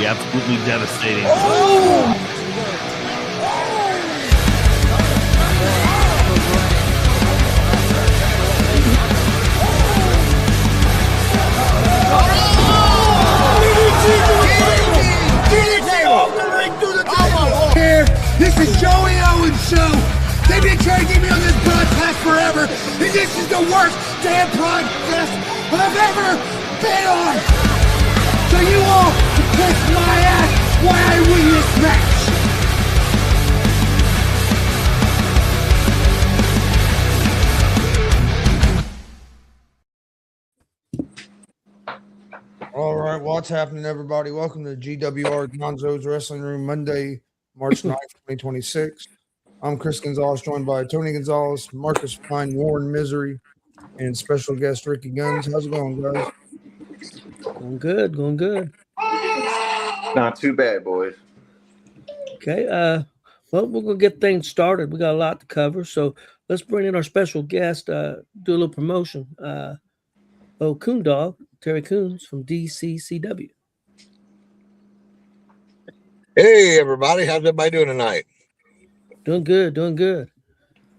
be absolutely devastating. Oh! This is Joey Owens' show. They've been trying to get me on this broadcast forever, and this is the worst damn broadcast I've ever been on. So you all can kiss my ass while I win this match. All right, what's happening, everybody? Welcome to GWR Gonzo'S Wrestling Room, Monday, March 9th, 2026. I'm Chris Gonzo'S, joined by Tony Gonzalez, Marcus Fine, Warren Misery, and special guest Ricky GUNNZ. How's it going, guys? Going good, going good. Not too bad, boys. Okay, well, we're going to get things started. We got a lot to cover, so let's bring in our special guest, do a little promotion. Coon Dog, Terry KUHN'S from DCCW. Hey, everybody. How's everybody doing tonight? Doing good, doing good.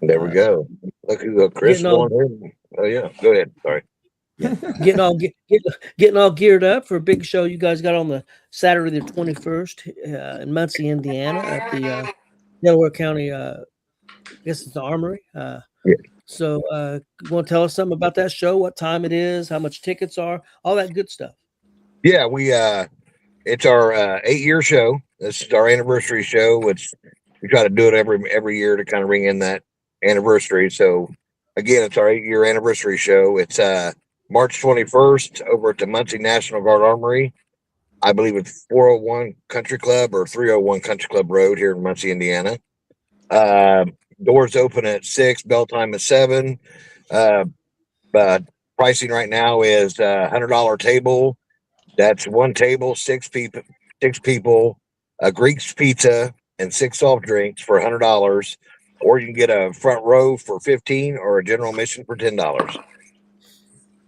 There we go. Look who Chris going in. Oh, yeah. Go ahead. Sorry. Getting all geared up for a big show you guys got on the Saturday the 21st in Muncie, Indiana at the Delaware County, I guess it's the Armory. Yeah. So you want to tell us something about that show, what time it is, how much tickets are, all that good stuff? Yeah, it's our 8-year show. This is our anniversary show, which we try to do it every year to kind of ring in that anniversary. So again, it's our 8-year anniversary show. It's March 21st over at the Muncie National Guard Armory. I believe it's 401 Country Club or 301 Country Club Road here in Muncie, Indiana. Doors open at 6, bell time at 7. But pricing right now is $100 table. That's one table, six people, a Greek's pizza, and 6 soft drinks for $100. Or you can get a front row for $15 or a general admission for $10.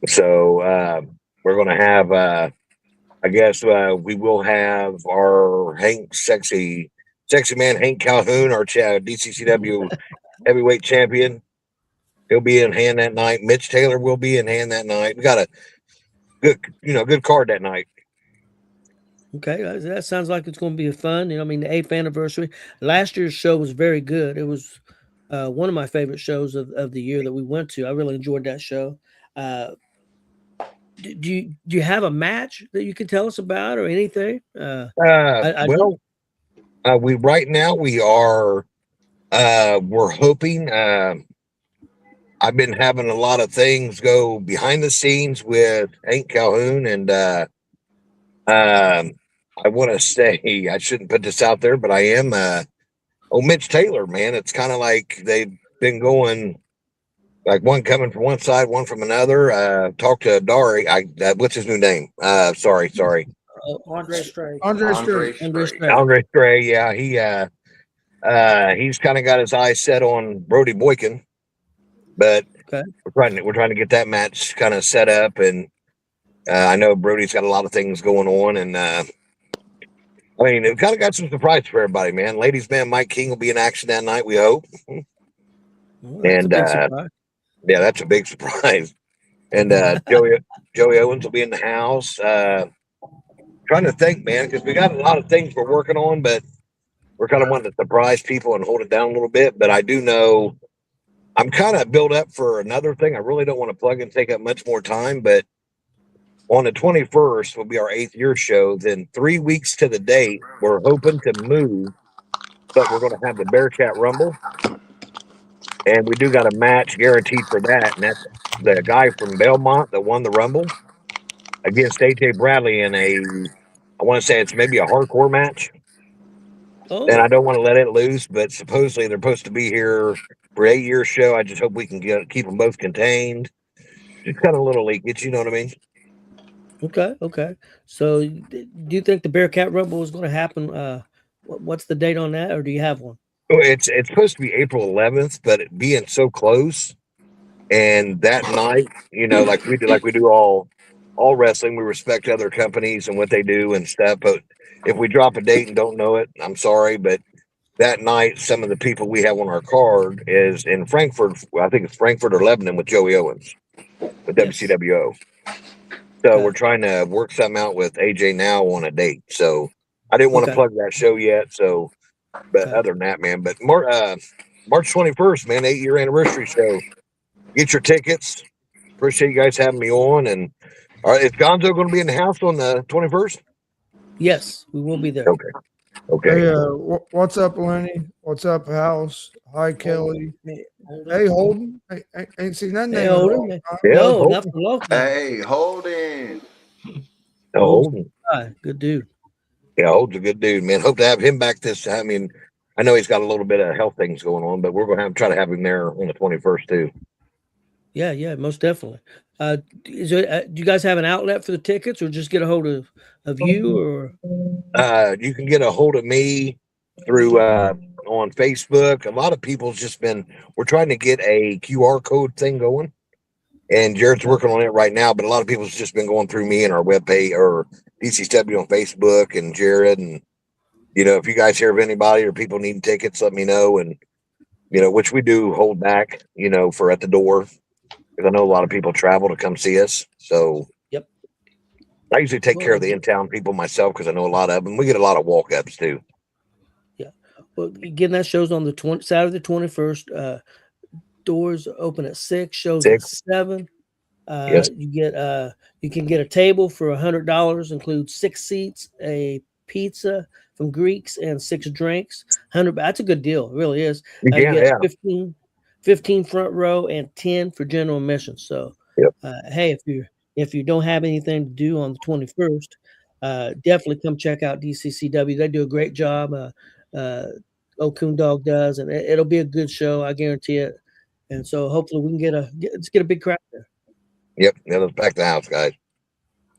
So we're going to have, I guess we will have our sexy man Hank Calhoun, our DCCW heavyweight champion. He'll be in hand that night. Mitch Taylor will be in hand that night. We got a good card that night. Okay, that sounds like it's going to be fun. The 8th anniversary. Last year's show was very good. It was one of my favorite shows of the year that we went to. I really enjoyed that show. Do you have a match that you can tell us about or anything? We right now we are we're hoping. I've been having a lot of things go behind the scenes with Hank Calhoun, and I want to say, I shouldn't put this out there, but I am Mitch Taylor, man. It's kind of like they've been going like one coming from one side, one from another. Talk to Dari. What's his new name? Sorry. Andre Stray. Andre Stray. Yeah, he's kind of got his eyes set on Brody Boykin, but okay. we're trying to get that match kind of set up, and I know Brody's got a lot of things going on, and we've kind of got some surprise for everybody, man. Ladies man Mike King will be in action that night, we hope. And yeah, that's a big surprise. And Joey Owens will be in the house. Trying to think, man, because we got a lot of things we're working on, but we're kind of wanting to surprise people and hold it down a little bit. But I do know I'm kind of built up for another thing. I really don't want to plug and take up much more time, but on the 21st will be our 8th year show. Then 3 weeks to the date, we're hoping to move, but we're going to have the Bearcat Rumble. And we do got a match guaranteed for that. And that's the guy from Belmont that won the Rumble against AJ Bradley in I want to say it's maybe a hardcore match. Oh. And I don't want to let it loose, but supposedly they're supposed to be here for 8 year show. I just hope we can keep them both contained. Just kind of a little leakage, you know what I mean? Okay. So do you think the Bearcat Rumble is going to happen? What's the date on that, or do you have one? It's supposed to be April 11th, but it being so close, and that night, like we do all all wrestling. We respect other companies and what they do and stuff. But if we drop a date and don't know it, I'm sorry. But that night, some of the people we have on our card is in Frankfurt. I think it's Frankfurt or Lebanon with Joey Owens with Yes. WCWO. So Okay. we're trying to work something out with AJ now on a date. So I didn't want to Okay. plug that show yet. So, but Okay. other than that, man, but March 21st, man, 8-year anniversary show. Get your tickets. Appreciate you guys having me on. And all right, is Gonzo going to be in the house on the 21st? Yes, we will be there. Okay. Okay. Hey, what's up, Lenny? What's up, House? Hi, Kelly. Hey, Holden. Hey, ain't seen that Hey, name in a Holden. long time. Yeah, No, Holden. not for a long time. Hey, Holden. Holden. Hi, good dude. Yeah, Holden's a good dude, man. Hope to have him back this time. I mean, I know he's got a little bit of health things going on, but we're going to try to have him there on the 21st too. Yeah, most definitely. Do you guys have an outlet for the tickets, or just get a hold of you? Or You can get a hold of me through on Facebook. A lot of people's just we're trying to get a QR code thing going, and Jared's working on it right now. But a lot of people's just been going through me and our webpage or DCCW on Facebook and Jared. And if you guys hear of anybody or people needing tickets, let me know. And which we do hold back, for at the door, because I know a lot of people travel to come see us. So yep. I usually take care of the in-town people myself because I know a lot of them. We get a lot of walk-ups too. Yeah. Well, again, that show's on the Saturday the 21st. Doors open at 6, shows at 7. Yes. You can get a table for $100, includes 6 seats, a pizza from Greeks, and 6 drinks. That's a good deal. It really is. You You can, get 15 front row and 10 for general admission. So, Yep. Hey, if you don't have anything to do on the 21st, definitely come check out DCCW. They do a great job. Coon Dog does, and it'll be a good show. I guarantee it. And so hopefully we can let's get a big crowd there. Yep. Yeah, let's pack the house, guys.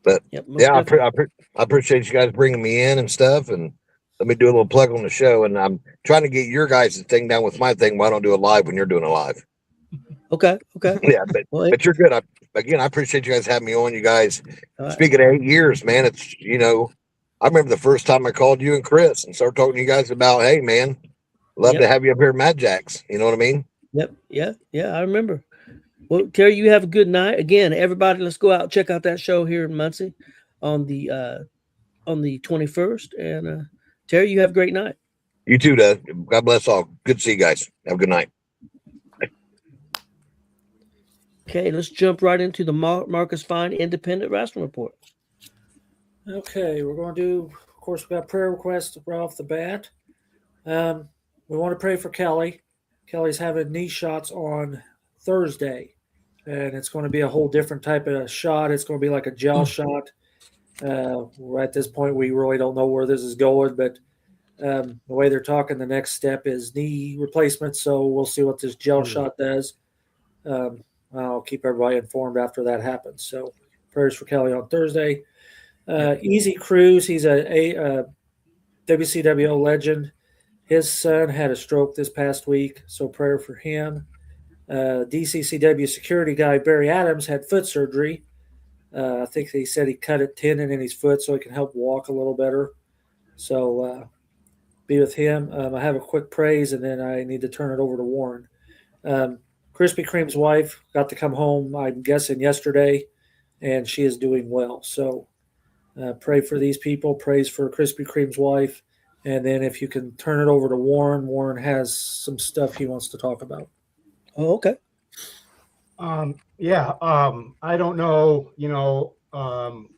But I appreciate you guys bringing me in and stuff. And let me do a little plug on the show. And I'm trying to get your guys' thing down with my thing. Why don't do it live when you're doing it live? Okay. Yeah, but you're good. I appreciate you guys having me on. You guys, speaking of 8 years, man, it's I remember the first time I called you and Chris and started talking to you guys about, hey, man, love to have you up here at Mad Jack's. You know what I mean? Yep. Yeah, I remember. Well, Terry, you have a good night. Again, everybody, let's go out and check out that show here in Muncie on the 21st. And Terry, you have a great night. You too, Doug. God bless all. Good to see you guys. Have a good night. Okay, let's jump right into the Marcus Fine Independent Wrestling Report. Okay, we're going to do, of course, we got prayer requests right off the bat. We want to pray for Kelly. Kelly's having knee shots on Thursday, and it's going to be a whole different type of shot. It's going to be like a gel shot. At this point, we really don't know where this is going, but the way they're talking, the next step is knee replacement. So we'll see what this gel shot does. I'll keep everybody informed after that happens. So prayers for Kelly on Thursday. Easy Cruz, he's a WCWO legend. His son had a stroke this past week, so prayer for him. DCCW security guy Barry Adams had foot surgery. I think he said he cut a tendon in his foot so he can help walk a little better. So be with him. I have a quick praise, and then I need to turn it over to Warren. Krispy Kreme's wife got to come home, I'm guessing, yesterday, and she is doing well. So pray for these people. Praise for Krispy Kreme's wife. And then if you can turn it over to Warren. Warren has some stuff he wants to talk about. Oh, okay. I don't know, some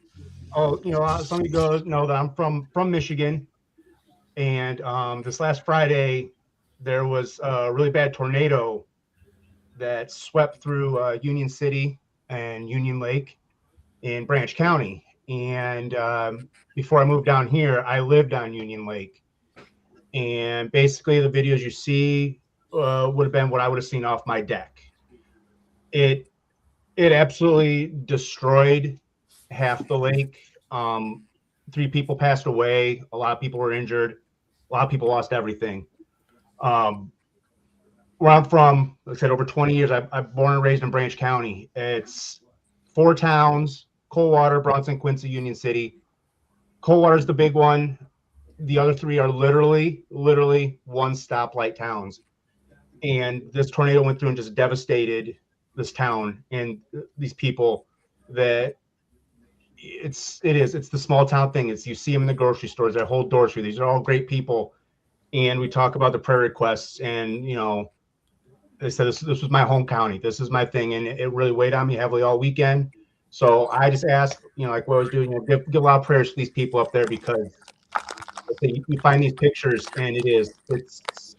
of you guys know that I'm from Michigan. And this last Friday, there was a really bad tornado that swept through Union City and Union Lake in Branch County. And before I moved down here, I lived on Union Lake. And basically the videos you see would have been what I would have seen off my deck. It absolutely destroyed half the lake. 3 people passed away. A lot of people were injured. A lot of people lost everything. Where I'm from, like I said, over 20 years, I'm born and raised in Branch County. It's 4 towns, Coldwater, Bronson, Quincy, Union City. Coldwater is the big one. The other three are literally one stoplight towns. And this tornado went through and just devastated this town and these people. That it's the small town thing. It's, you see them in the grocery stores, they hold doors for you. These are all great people. And we talk about the prayer requests, and they said this was my home county, this is my thing, and it really weighed on me heavily all weekend. So I just asked, like what I was doing, give a lot of prayers to these people up there, because you find these pictures, and it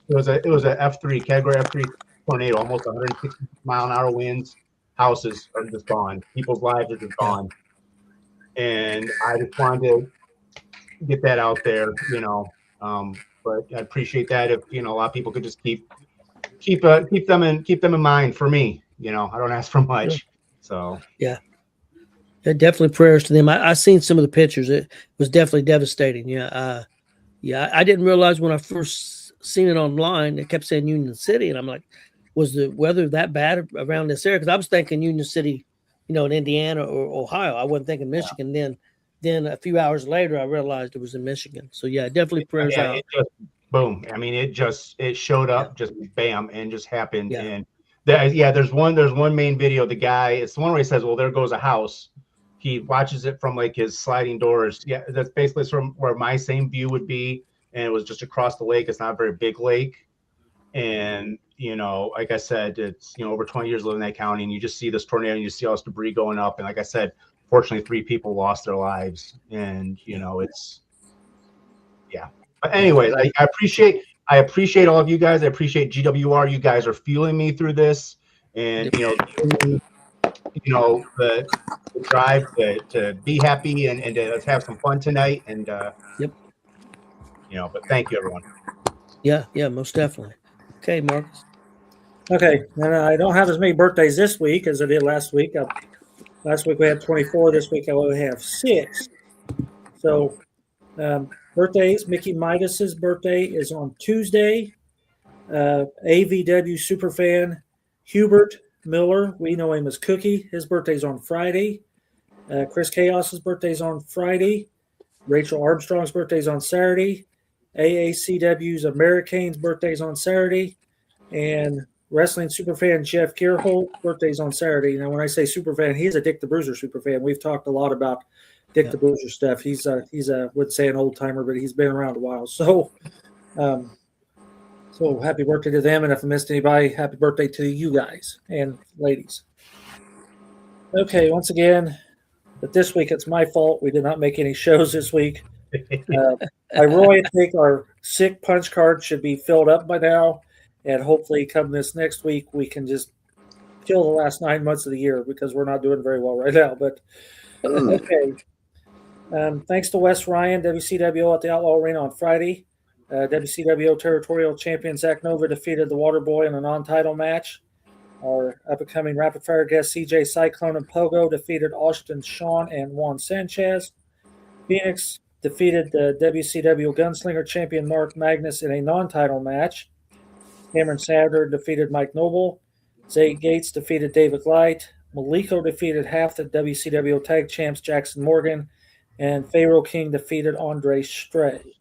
was a F3 category F3 tornado, almost 160-mile-an-hour winds. Houses are just gone. People's lives are just gone. And I just wanted to get that out there, but I appreciate that if a lot of people could just keep them in mind for me. I don't ask for much. Sure. So Yeah, definitely prayers to them. I seen some of the pictures. It was definitely devastating. Yeah, I didn't realize when I first seen it online, it kept saying Union City, and I'm like, was the weather that bad around this area? Because I was thinking Union City, in Indiana or Ohio. I wasn't thinking Michigan. Yeah. Then a few hours later, I realized it was in Michigan. So yeah, definitely prayers out. It just, boom. I mean, it showed up, just bam, and just happened. Yeah. And there's one main video. The guy, it's the one where he says, "Well, there goes a house." He watches it from like his sliding doors. Yeah, that's basically from where my same view would be, and it was just across the lake. It's not a very big lake, and like I said, it's over 20 years living in that county, and you just see this tornado, and you see all this debris going up, and like I said, fortunately 3 people lost their lives, and it's But anyways, I appreciate all of you guys. I appreciate GWR. You guys are fueling me through this, and the drive to be happy and to have some fun tonight. And but thank you, everyone. Yeah, most definitely. Okay, Marcus. Okay, and I don't have as many birthdays this week as I did last week. Last week we had 24. This week I only have 6. So birthdays. Mickey Midas's birthday is on Tuesday. AVW superfan Hubert Miller, we know him as Cookie. His birthday's on Friday. Chris Chaos's birthday's on Friday. Rachel Armstrong's birthday's on Saturday. AACW's Americane's birthday's on Saturday. And wrestling superfan Jeff Gerholt's birthday's on Saturday. Now, when I say superfan, he's a Dick the Bruiser superfan. We've talked a lot about Dick the Bruiser stuff. He's wouldn't say an old timer, but he's been around a while. So, so happy birthday to them. And if I missed anybody, happy birthday to you guys and ladies. Okay, once again, but this week it's my fault. We did not make any shows this week. I really think our sick punch card should be filled up by now. And hopefully come this next week, we can just kill the last 9 months of the year, because we're not doing very well right now. But okay. Thanks to Wes Ryan, WCWO at the Outlaw Arena on Friday. WCWO Territorial Champion Zach Nova defeated the Waterboy in a non-title match. Our up-and-coming rapid-fire guest CJ Cyclone and Pogo defeated Austin Sean and Juan Sanchez. Phoenix defeated the WCW Gunslinger Champion Mark Magnus in a non-title match. Cameron Satter defeated Mike Noble. Zay Gates defeated David Light. Maliko defeated half the WCW Tag Champs Jackson Morgan. And Pharaoh King defeated Andre Stray.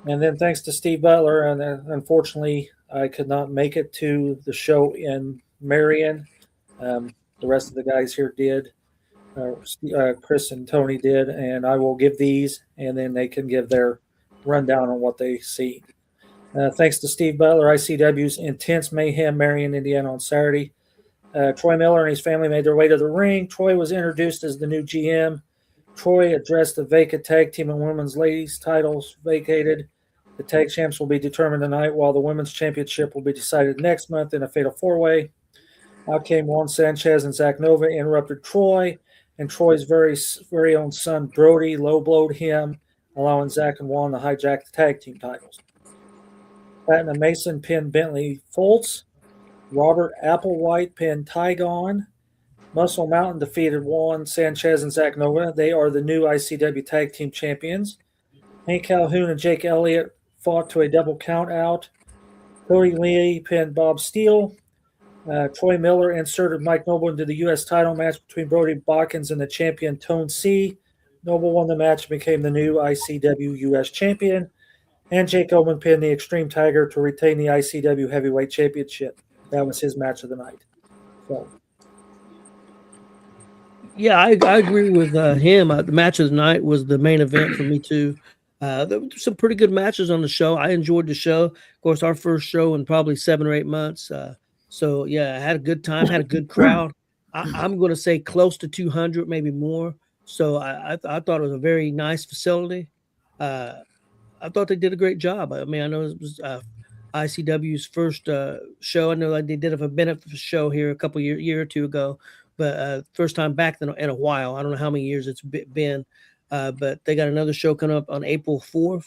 And then thanks to Steve Butler, and unfortunately I could not make it to the show in Marion. The rest of the guys here did. Chris and Tony did, and I will give these, and then they can give their rundown on what they see. Thanks to Steve Butler, ICW's Intense Mayhem, Marion, Indiana on Saturday. Troy Miller and his family made their way to the ring. Troy was introduced as the new GM. Troy addressed the vacant tag team and women's ladies titles vacated. The tag champs will be determined tonight, while the women's championship will be decided next month in a fatal 4-way. Out came Juan Sanchez and Zach Nova, interrupted Troy, and Troy's very own son Brody low-blowed him, allowing Zach and Juan to hijack the tag team titles. Platinum Mason pinned Bentley Foltz. Robert Applewhite pinned Tygon. Muscle Mountain defeated Juan Sanchez and Zach Nova. They are the new ICW Tag Team Champions. Hank Calhoun and Jake Elliott fought to a double count out. Cody Lee pinned Bob Steele. Troy Miller inserted Mike Noble into the U.S. title match between Brody Botkins and the champion Tone C. Noble won the match and became the new ICW U.S. champion. And Jake Owen pinned the Extreme Tiger to retain the ICW Heavyweight Championship. That was his match of the night. So, Yeah, I agree with him. The match of the night was the main event for me too. There were some pretty good matches on the show. I enjoyed the show. Of course, our first show in probably 7 or 8 months. So yeah, I had a good time. Had a good crowd. I'm going to say close to 200, maybe more. So I thought it was a very nice facility. I thought they did a great job. I mean, I know it was ICW's first show. I know they did a benefit show here a couple year or two ago, but first time back in a while. I don't know how many years it's been, but they got another show coming up on April 4th.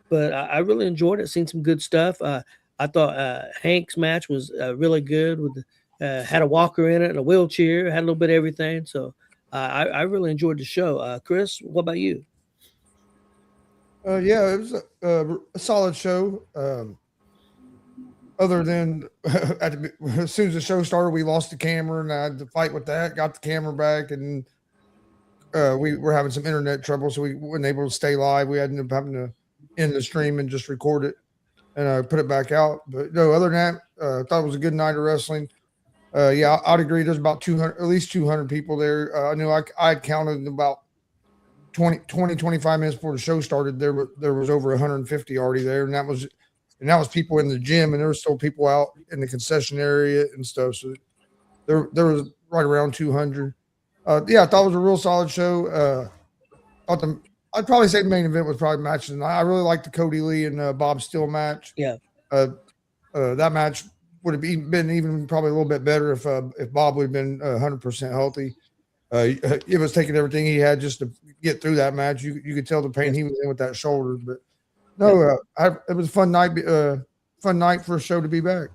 But I really enjoyed it. Seen some good stuff. I thought Hank's match was really good. With had a walker in it and a wheelchair. Had a little bit of everything. So I really enjoyed the show. Chris, what about you? Yeah, it was a solid show. Other than as soon as the show started, we lost the camera, and I had to fight with that. Got the camera back, and we were having some internet trouble, so we weren't able to stay live. We ended up having to end the stream and just record it and put it back out. But no, other than that, I thought it was a good night of wrestling. Yeah, I'd agree. There's about 200, at least 200 people there. I knew I counted about 20, 25 minutes before the show started. There was over 150 already there, and that was people in the gym, and there were still people out in the concession area and stuff. So there was right around 200. Yeah, I thought it was a real solid show. I'd probably say the main event was probably match of the night. I really liked the Cody Lee and Bob Steele match. Yeah. That match would have been even probably a little bit better if Bob would have been 100% healthy. It was taking everything he had just to get through that match. You could tell the pain he was in with that shoulder. But no, it was a fun night for a show to be back.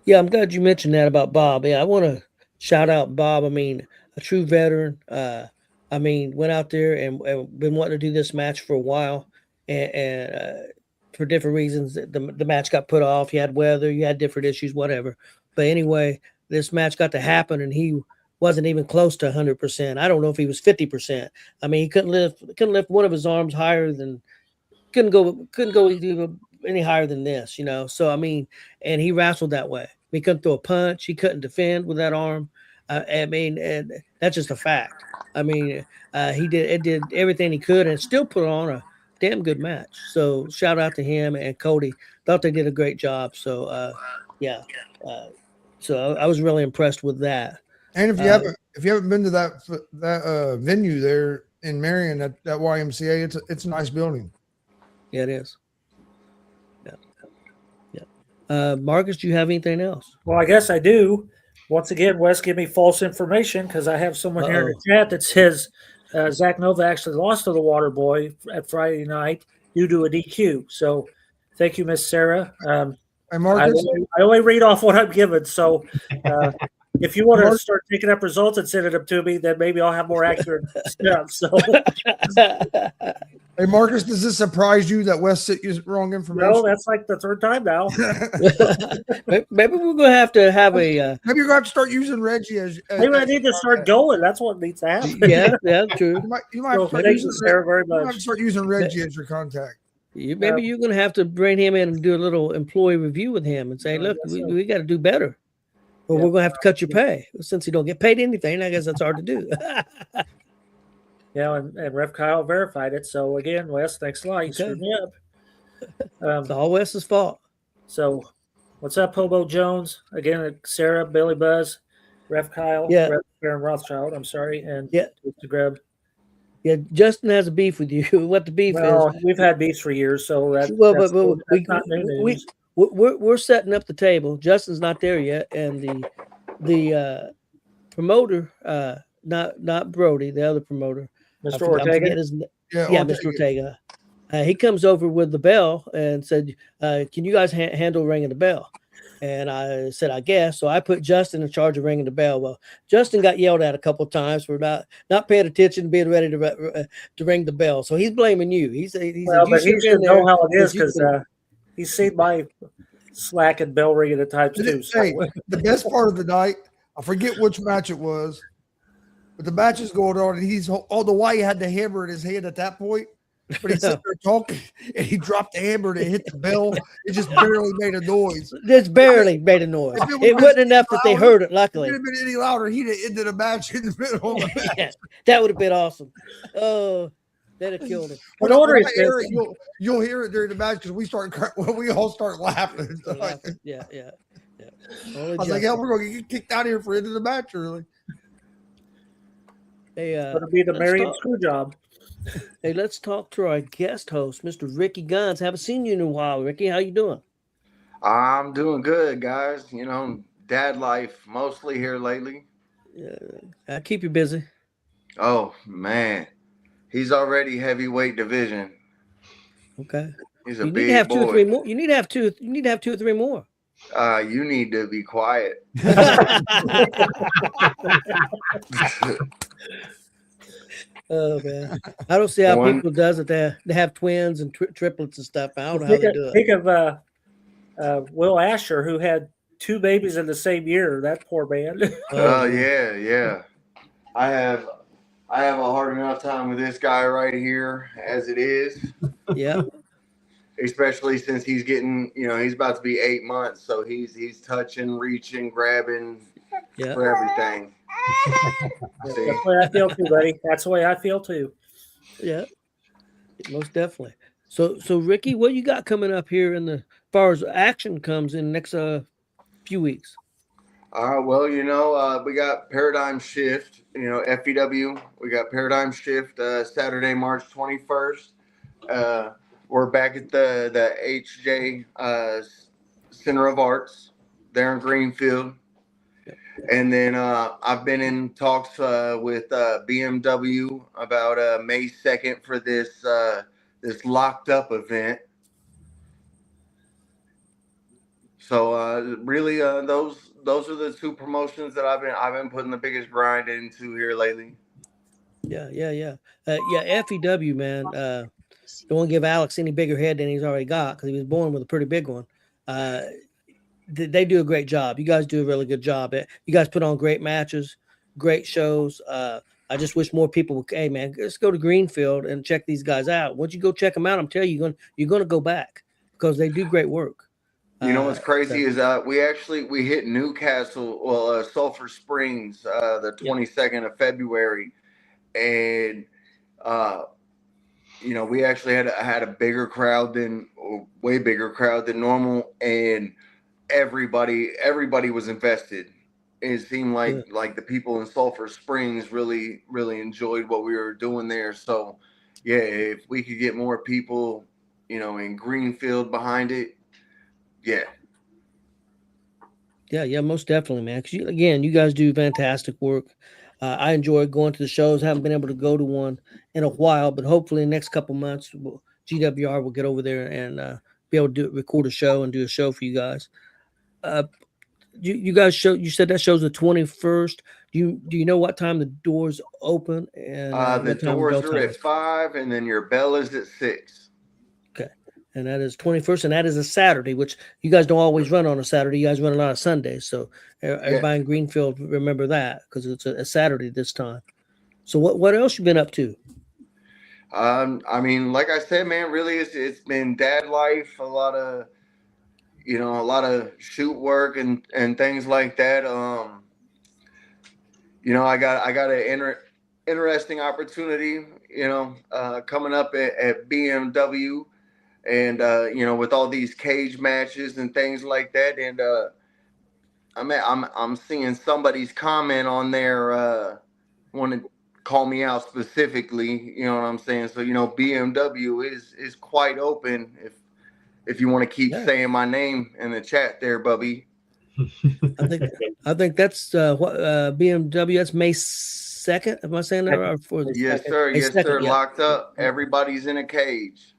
Yeah, I'm glad you mentioned that about Bob. Yeah, I want to shout out Bob. I mean, a true veteran. I mean, went out there and been wanting to do this match for a while, and for different reasons, the match got put off. You had weather, you had different issues, whatever. But anyway, this match got to happen, and he wasn't even close to 100%. I don't know if he was 50%. I mean, he couldn't lift one of his arms higher than couldn't go any higher than this, you know. So I mean, and he wrestled that way. He couldn't throw a punch. He couldn't defend with that arm. I mean, and that's just a fact. I mean, he did everything he could and still put on a damn good match. So shout out to him and Cody. Thought they did a great job. So yeah. So I was really impressed with that. And if you haven't been to that venue there in Marion, that YMCA, it's a nice building. Yeah, it is. Yeah. Marcus, do you have anything else? well, I guess I do. Once again, Wes, give me false information because I have someone here in the chat that says Zach Nova actually lost to the Water Boy at Friday night due to a DQ. So thank you, Miss Sarah. Hey, Marcus, I only read off what I'm given. So if you want to start taking up results and sending them to me, then maybe I'll have more accurate stuff. So, hey, Marcus, does this surprise you that Wes sent you wrong information? no, that's like the third time now. Maybe we're gonna have to have a. Maybe you're gonna have to start using Reggie as. Maybe I need to start going. That's what needs to happen. Yeah, true. You might have to Thank you, Sarah, very much. start using Reggie as your contact. Maybe you're gonna have to bring him in and do a little employee review with him and say, look, we got to do better. Or we're going to have to cut your pay. Since you don't get paid anything, I guess that's hard to do. Yeah, and Ref Kyle verified it. So again, Wes, thanks a lot. You screwed me up. It's all Wes's fault. So what's up, Hobo Jones? Again, Sarah, Billy Buzz, Ref Kyle, Ref Karen Rothschild, I'm sorry, and Mr. Greb. Yeah, Justin has a beef with you. What the beef is? We've had beefs for years, so that's not new news. We're setting up the table. Justin's not there yet, and the promoter, not Brody, the other promoter, Mr. Ortega. Mr. Ortega. He comes over with the bell and said, "Can you guys handle ringing the bell?" And I said, "I guess." So I put Justin in charge of ringing the bell. Well, Justin got yelled at a couple of times for not paying attention, being ready to ring the bell. So he's blaming you. He didn't know how it is because he's seen my slacking, bell ringing at times too. So. Hey, the best part of the night, I forget which match it was, but the match is going on, and he's all the while he had the hammer in his hand at that point. But he's sitting there talking, and he dropped the hammer and it hit the bell. It just barely made a noise. Just barely made a noise. It wasn't enough that they heard it, luckily. If it had been any louder, he'd have ended the match in the middle of the match. Yeah, that would have been awesome. Oh, that'd have killed him. What order is Hear this? it, you'll hear it during the match because we all start laughing. Yeah. I was like, hell, we're going to get kicked out of here for end of the match early. Hey, It'll be the Marion screw job. Hey, let's talk to our guest host, Mr. Ricky GUNNZ. Haven't seen you in a while, Ricky. How you doing? I'm doing good, guys. You know, dad life mostly here lately. I keep you busy. Oh man, he's already heavyweight division. Okay. He's a You need big to have boy. 2 or 3 more. You need to have 2 or 3 more. You need to be quiet. Oh man, I don't see how One- people does it. They have twins and triplets and stuff. I don't know how Think they of, do it. think of Will Asher, who had 2 babies in the same year. That poor man. Oh yeah. I have a hard enough time with this guy right here as it is. Yeah. Especially since he's getting, he's about to be 8 months, so he's touching, reaching, grabbing for everything. That's the way I feel too, buddy. That's the way I feel too. Yeah, most definitely. So Ricky, what you got coming up here in the as far as action comes in the next few weeks? Well, we got Paradigm Shift, FEW. We got Paradigm Shift Saturday, March 21st. We're back at the HJ Center of Arts there in Greenfield. And then I've been in talks with BMW about May 2nd for this locked up event. So really, those are the 2 promotions that I've been putting the biggest grind into here lately. Yeah. FEW, man. Don't want to give Alex any bigger head than he's already got because he was born with a pretty big one. They do a great job. You guys do a really good job. You guys put on great matches, great shows. I just wish more people would. Hey, man, let's go to Greenfield and check these guys out. Once you go check them out, I'm telling you, you're going to go back because they do great work. You know what's crazy is we hit Newcastle, Sulphur Springs, the 22nd of February, and we actually had a bigger crowd way bigger crowd than normal, and everybody was invested. It seemed like the people in Sulphur Springs really, really enjoyed what we were doing there. So, yeah, if we could get more people, in Greenfield behind it, yeah. Yeah, most definitely, man. Because you guys do fantastic work. I enjoy going to the shows. Haven't been able to go to one in a while, but hopefully in the next couple months, GWR will get over there and be able to record a show and do a show for you guys. You guys you said that show's the 21st. Do you know what time the doors open? And the doors are at 5, and then your bell is at 6. Okay, and that is 21st, and that is a Saturday, which you guys don't always run on a Saturday. You guys run a lot of Sundays, so everybody in Greenfield remember that because it's a Saturday this time. So what else you been up to? I mean, like I said, man, really, it's been dad life, a lot of shoot work and things like that. I got an interesting opportunity, coming up at BMW, and with all these cage matches and things like that, and I'm seeing somebody's comment on there want to call me out specifically, you know what I'm saying? So BMW is quite open if you want to keep saying my name in the chat there, Bubby. I think that's what BMW. That's May 2nd. Am I saying that right? Yes, sir. Yes, sir. Yeah. Locked up. Everybody's in a cage.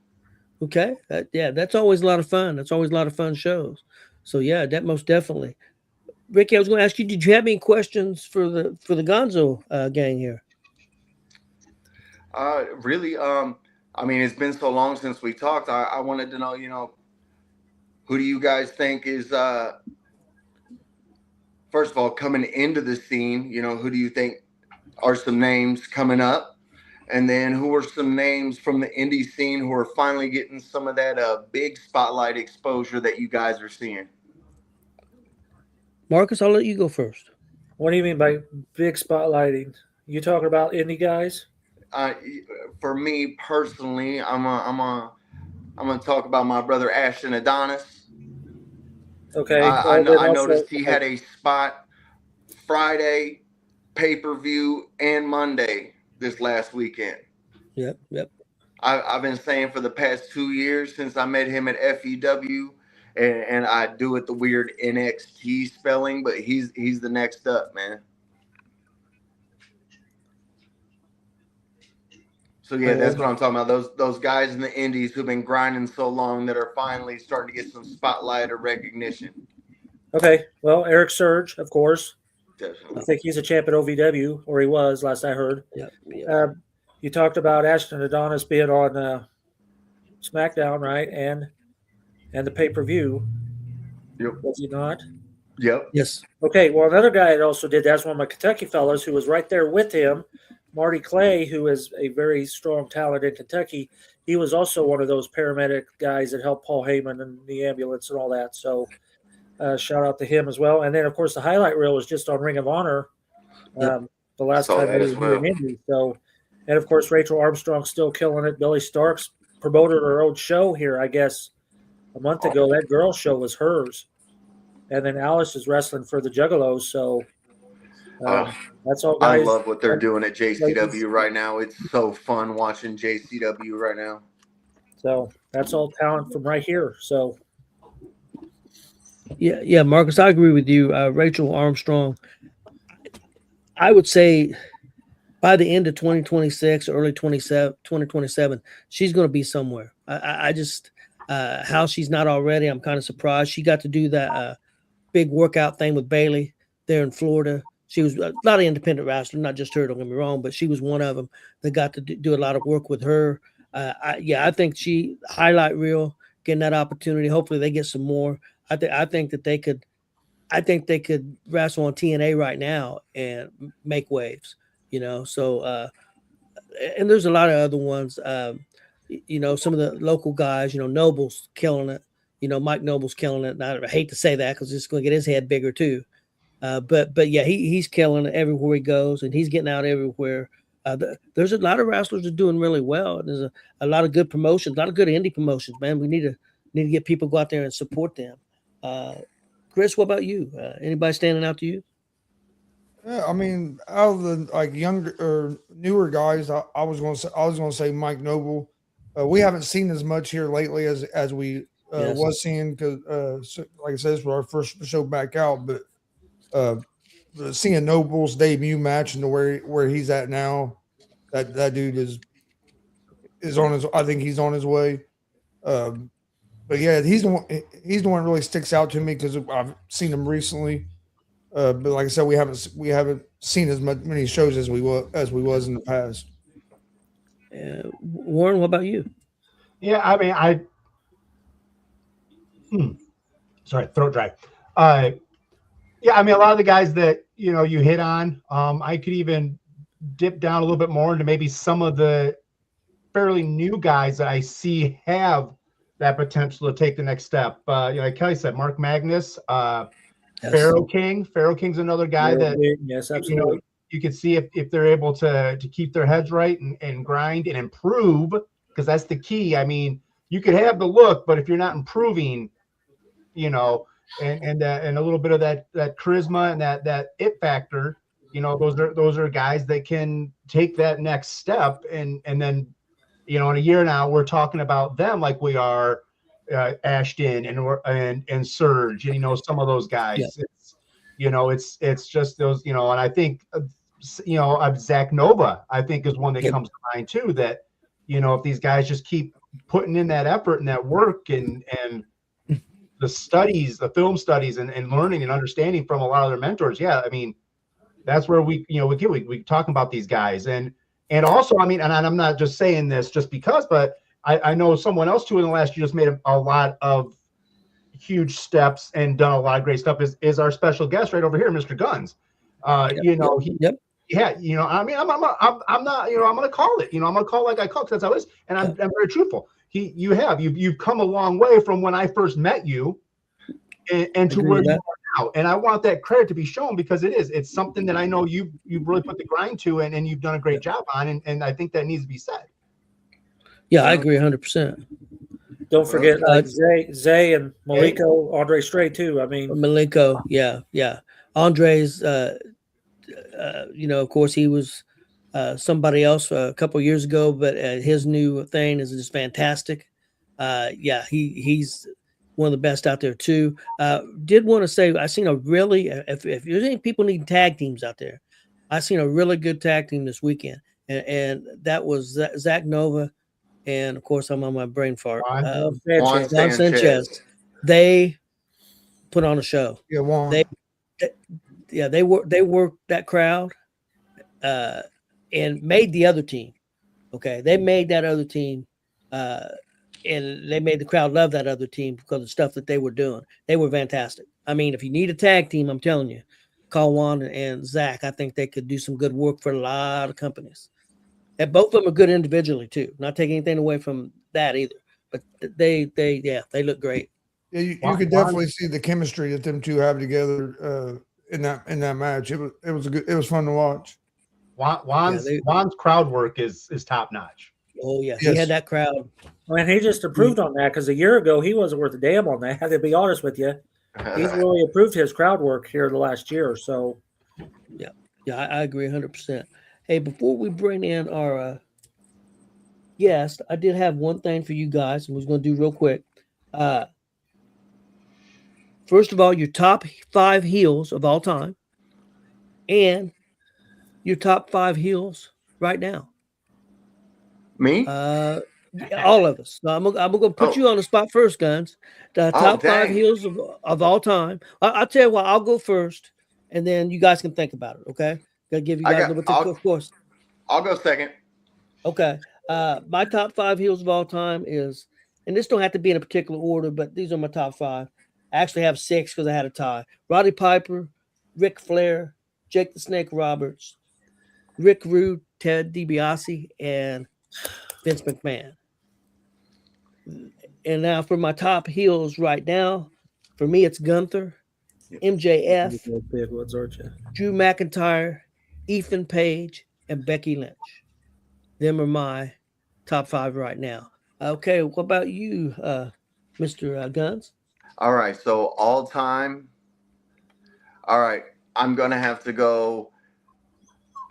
Okay. That's always a lot of fun. That's always a lot of fun shows. So yeah, that most definitely. Ricky, I was going to ask you, did you have any questions for the Gonzo gang here? Really, I mean, it's been so long since we talked. I wanted to know, Who do you guys think is first of all coming into the scene? You know, who do you think are some names coming up? And then who are some names from the indie scene who are finally getting some of that big spotlight exposure that you guys are seeing? Marcus, I'll let you go first. What do you mean by big spotlighting? You talking about indie guys? For me personally, I'm gonna talk about my brother Ashton Adonis. Okay. I then noticed also- he had a spot Friday, pay-per-view, and Monday this last weekend. Yep. I've been saying for the past 2 years since I met him at FEW, and I do it the weird NXT spelling, but he's the next up, man. So yeah, that's what I'm talking about. Those guys in the indies who've been grinding so long that are finally starting to get some spotlight or recognition. Okay. Well, Eric Surge, of course. I Definitely. think he's a champ at OVW, or he was, last I heard. Yep. You talked about Ashton Adonis being on SmackDown, right? And the pay-per-view. Yep. Was he not? Yep. Yes. Okay. Well, another guy that also did that's one of my Kentucky fellas who was right there with him, Marty Clay, who is a very strong talent in Kentucky. He was also one of those paramedic guys that helped Paul Heyman and the ambulance and all that. So shout out to him as well. And then, of course, the highlight reel was just on Ring of Honor the last Saw time that we as were in well. Indy. So, and, of course, Rachel Armstrong's still killing it. Billy Starks promoted her own show here, I guess, a month ago. That girl show was hers. And then Alice is wrestling for the Juggalos. So that's all, I guys. love what they're doing at JCW right now. It's so fun watching JCW right now. So that's all talent from right here. So Yeah, Marcus, I agree with you. Rachel Armstrong, I would say by the end of 2026, early 2027, she's going to be somewhere. I just, how she's not already, I'm kind of surprised. She got to do that big workout thing with Bailey there in Florida. She was a lot of independent wrestler, not just her, don't get me wrong, but she was one of them that got to do a lot of work with her. I think she highlight reel, getting that opportunity. Hopefully they get some more. I think that they could wrestle on TNA right now and make waves, you know. So and there's a lot of other ones. You know, some of the local guys, you know, Noble's killing it. You know, Mike Noble's killing it. And I hate to say that because it's going to get his head bigger too. But yeah, he's killing it everywhere he goes, and he's getting out everywhere. There's a lot of wrestlers that are doing really well. There's a lot of good promotions, a lot of good indie promotions, man. We need to get people go out there and support them. Chris, what about you? Anybody standing out to you? Yeah, I mean, out of the like younger or newer guys, I was going to say Mike Noble. We haven't seen as much here lately as we Yes. was seeing because, like I said, this was our first show back out. But seeing Noble's debut match and where he's at now, that dude is on his. I think he's on his way. But yeah, he's the one that really sticks out to me because I've seen him recently. But like I said, we haven't seen as many shows as we was in the past. Warren, what about you? Yeah, I mean, sorry, throat dry. Yeah, I mean, a lot of the guys that you hit on, I could even dip down a little bit more into maybe some of the fairly new guys that I see have that potential to take the next step. Like Kelly said, Mark Magnus, Yes. Pharaoh King. Pharaoh King's another guy that yes, absolutely. you can see if they're able to keep their heads right and grind and improve, because that's the key. I mean, you could have the look, but if you're not improving, and a little bit of that charisma and that it factor, those are guys that can take that next step, and then in a year now we're talking about them like we are Ashton and Surge and some of those guys. Yeah. It's just those, and I think Zach Nova, I think, is one that comes to mind too, that if these guys just keep putting in that effort and that work and the studies, the film studies and learning and understanding from a lot of their mentors, I mean, that's where we talking about these guys. And also, I mean, and I'm not just saying this just because, but I know someone else too in the last year just made a lot of huge steps and done a lot of great stuff is our special guest right over here, Mr. GUNN'S. Yeah, I mean, I'm not, I'm going to call it, I'm going to call it like I call it, because that's how it is. And I'm very truthful. You've come a long way from when I first met you and to where you are now. And I want that credit to be shown, because it's something that I know you've really put the grind to, and you've done a great job on. And I think that needs to be said. Yeah, I agree 100%. Don't forget like Zay and Malenko, Andre Stray too. I mean, Malenko, yeah. Andre's, of course, he was somebody else a couple of years ago, but his new thing is just fantastic. He's one of the best out there too. Did want to say I seen a really, if there's any people need tag teams out there, I seen a really good tag team this weekend, and that was Zach Nova, and of course I'm on my brain fart. Juan Sanchez. They put on a show. Yeah, Juan. They worked that crowd and made the other team. Okay, they made that other team, and they made the crowd love that other team because of the stuff that they were doing. They were fantastic. I mean, if you need a tag team, I'm telling you, call Juan and Zach. I think they could do some good work for a lot of companies. And both of them are good individually too. Not taking anything away from that either. But they look great. Yeah, you could definitely see the chemistry that them two have together in that match. It was fun to watch. Juan's crowd work is top notch. Oh yeah, yes. He had that crowd. And he just improved on that, because a year ago he wasn't worth a damn on that. To be honest with you, he's really improved his crowd work here the last year or so. Yeah, I agree 100%. Hey, before we bring in our guest, I did have one thing for you guys, and we're going to do real quick. First of all, your top 5 heels of all time, and your top 5 heels right now. Me? All of us. Now, I'm going to put you on the spot first, GUNNZ. The top 5 heels of all time. I'll tell you what, I'll go first, and then you guys can think about it, okay? Gotta give you guys a little bit of course. I'll go second. Okay. My top 5 heels of all time is, and this don't have to be in a particular order, but these are my top 5. I actually have 6 because I had a tie. Roddy Piper, Ric Flair, Jake the Snake Roberts, Rick Rude, Ted DiBiase, and Vince McMahon. And now for my top heels right now, for me it's Gunther, MJF, Drew McIntyre, Ethan Page, and Becky Lynch. Them are my top 5 right now. Okay, what about you, Mr. GUNNZ? All right, so all time. All right, I'm going to have to go,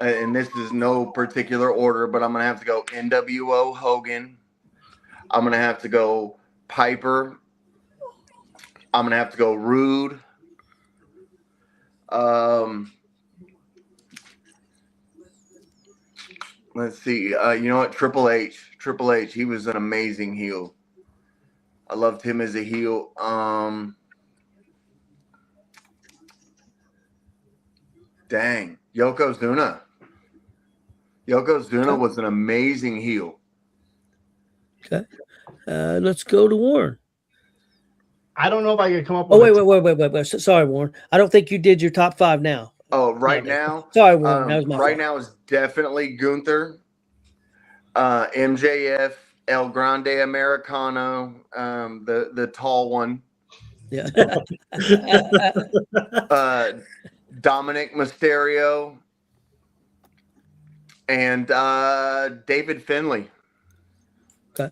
and this is no particular order, but I'm going to have to go NWO Hogan. I'm going to have to go Piper. I'm going to have to go Rude. Let's see. You know what? Triple H. He was an amazing heel. I loved him as a heel. Dang. Yokozuna. Yokozuna was an amazing heel. Okay. Let's go to Warren. I don't know if I could come up with wait. Sorry, Warren. I don't think you did your top 5 now. Oh, right now? Sorry, Warren. That was my right fault. now is definitely Gunther, MJF, El Grande Americano, the tall one. Yeah. Dominic Mysterio, and David Finlay. Okay.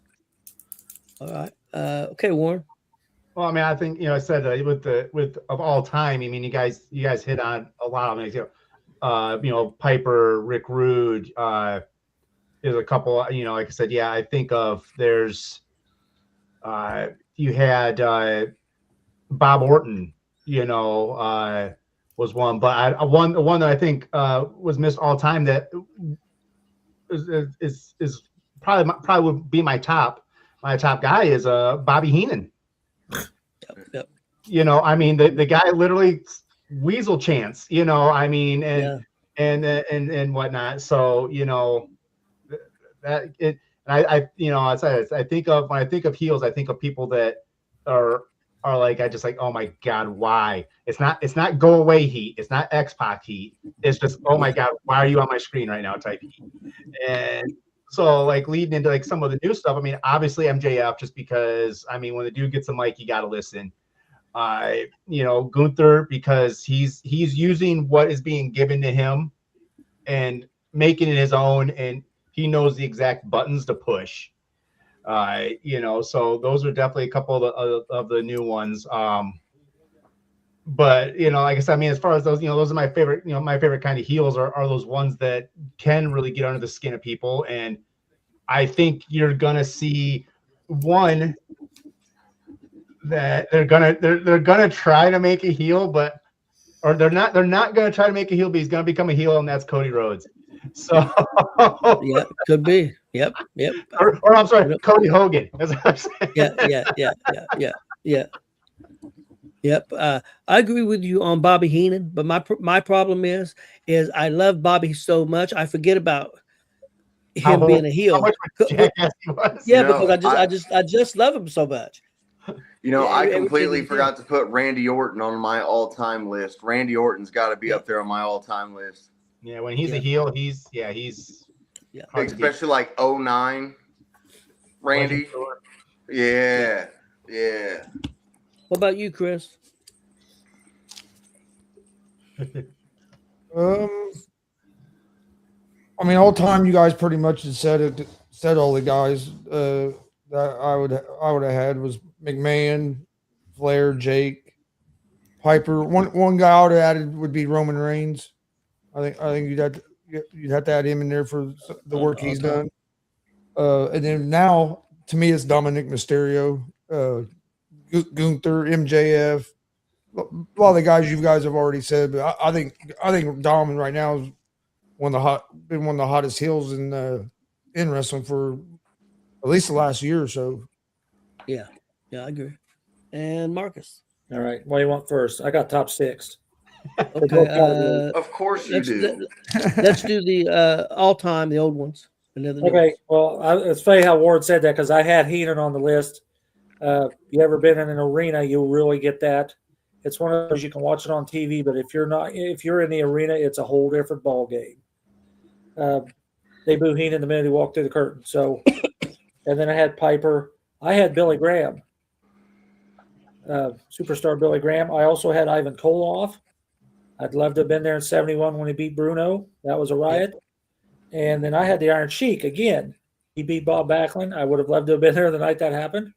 All right. Okay, Warren. Well, I mean, I think I said with of all time. I mean, you guys hit on a lot of them. Piper, Rick Rude. There's a couple. Like I said, yeah. I think of there's. You had Bob Orton. Was one, but one that I think was missed all time that is probably would be my top guy is Bobby Heenan. Yep. I mean the guy literally weasel chants. I mean and whatnot. So that it. And I think of when I think of heels, I think of people that are are like, I just like, oh my God, why? It's not go away heat. It's not X-Pac heat. It's just, oh my God, why are you on my screen right now type heat. And so like leading into like some of the new stuff, I mean, obviously MJF, just because, I mean, when the dude gets the mic, you got to listen. You know, Gunther, because he's using what is being given to him and making it his own, and he knows the exact buttons to push. You know, so those are definitely a couple of the new ones. But you know, like I said, I mean, as far as those, you know, those are my favorite. You know, my favorite kind of heels are those ones that can really get under the skin of people, and I think you're gonna see one that they're gonna try to make a heel, but or they're not gonna try to make a heel, but he's gonna become a heel, and that's Cody Rhodes. So Yeah, could be. Yep. or I'm sorry, Cody Hogan. That's what I'm saying. Yeah. Yep. I agree with you on Bobby Heenan, but my problem is I love Bobby so much I forget about him being a heel. How much of a jackass he was. Yeah, You know, because I just love him so much. You know, Yeah, I everything completely he did. forgot to put Randy Orton on my all-time list. Randy Orton's got to be up there on my all-time list. Yeah, when he's a heel, he's hard to beat. Especially like 09 Randy. Yeah. What about you, Chris? I mean, all time you guys pretty much had said all the guys that I would have had was McMahon, Flair, Jake, Piper. One guy I would have added would be Roman Reigns. I think you'd have to add him in there for the work he's done. And then now to me it's Dominic Mysterio, Gunther, MJF. A lot of the guys you guys have already said, but I think Dom right now is one of the hottest heels in wrestling for at least the last year or so. Yeah, I agree. And Marcus. All right. What do you want first? I got top 6. Okay. Of course you do. Let's do the all-time, the old ones. Okay. Well, it's funny how Ward said that because I had Heenan on the list. You ever been in an arena, you'll really get that. It's one of those you can watch it on TV, but if you're in the arena, it's a whole different ball game. They boo Heenan the minute he walked through the curtain. So, and then I had Piper. I had Billy Graham, superstar Billy Graham. I also had Ivan Koloff. I'd love to have been there in '71 when he beat Bruno. That was a riot. And then I had the Iron Sheik again. He beat Bob Backlund. I would have loved to have been there the night that happened.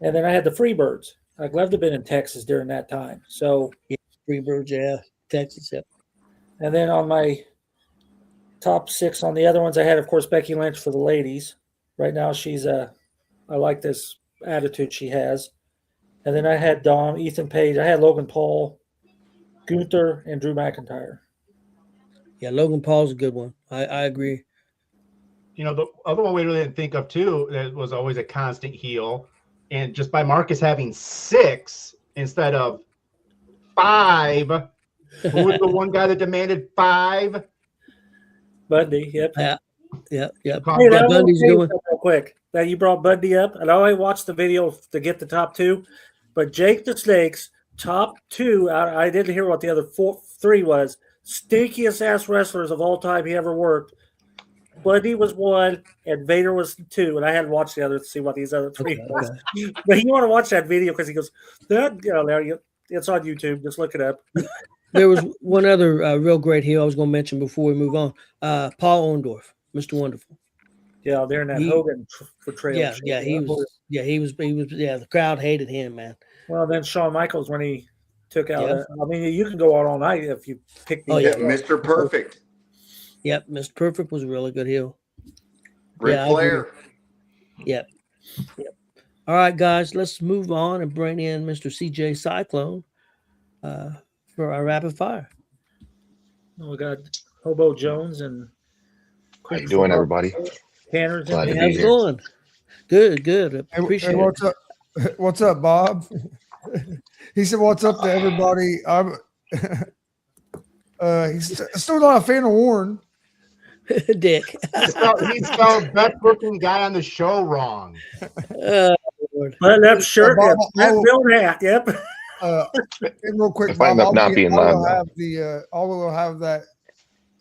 And then I had the Freebirds. I'd love to have been in Texas during that time. So Freebirds, yeah, Texas, yeah. And then on my top 6 on the other ones, I had, of course, Becky Lynch for the ladies. Right now, I like this attitude she has. And then I had Dom, Ethan Page. I had Logan Paul, Gunther, and Drew McIntyre. Yeah, Logan Paul's a good one. I agree. You know, the other one we really didn't think of too, that was always a constant heel. And just by Marcus having 6 instead of 5, who was the one guy that demanded 5? Bundy, yep. Yeah. Hey, Bundy's doing real quick. That you brought Bundy up, and I only watched the video to get the top 2, but Jake the Snake's top 2. I didn't hear what the other 3 was. Stinkiest ass wrestlers of all time he ever worked. Bundy was 1, and Vader was 2, and I hadn't watched the other to see what these other 3 was. Okay. But you want to watch that video because he goes, it's on YouTube. Just look it up. There was one other real great heel I was going to mention before we move on. Paul Orndorff, Mr. Wonderful. Yeah, they're in that Hogan portrayal. He was. The crowd hated him, man. Well, then Shawn Michaels when he took out. I mean, you can go out all night if you pick. Mr. Perfect. Yep, Mr. Perfect was a really good heel. Ric Flair. Yep. All right, guys, let's move on and bring in Mr. CJ Cyclone for our rapid fire. We got Hobo Jones and. How you doing, everybody? Tanner's Glad to be How's it here. going? Good. Appreciate it. What's up? What's up, Bob? He said, "What's up to everybody?" He's still not a fan of Warren. Dick. He spelled best looking guy on the show wrong. Lord. But that shirt, Bob, that I'll- build hat. Yep. And real quick, If I Bob, end up not being live, though. I will have that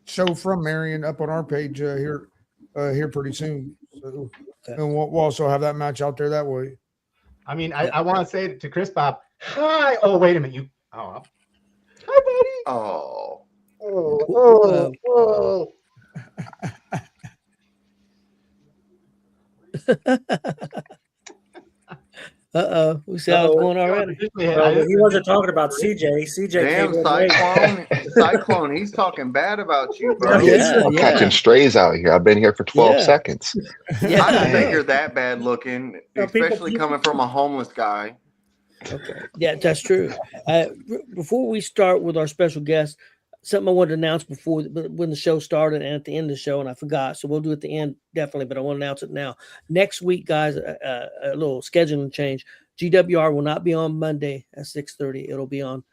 show from Marion up on our page here pretty soon. So, Okay. and we'll also have that match out there that way. I mean, I want to say to Chris Bob, hi. Oh, wait a minute. Hi, buddy. Oh, Oh. We see how it's going already. Well, he wasn't talking about CJ. CJ damn, came in late. Cyclone. He's talking bad about you, bro. Yeah, I'm catching strays out here. I've been here for 12 Yeah. seconds. Yeah, I don't think know. you're that bad looking, No, people- especially coming from a homeless guy. Okay. Yeah, that's true. Before we start with our special guest, something I wanted to announce before when the show started and at the end of the show, and I forgot. So we'll do it at the end, definitely, but I want to announce it now. Next week, guys, a little scheduling change. GWR will not be on Monday at 6:30. It'll be on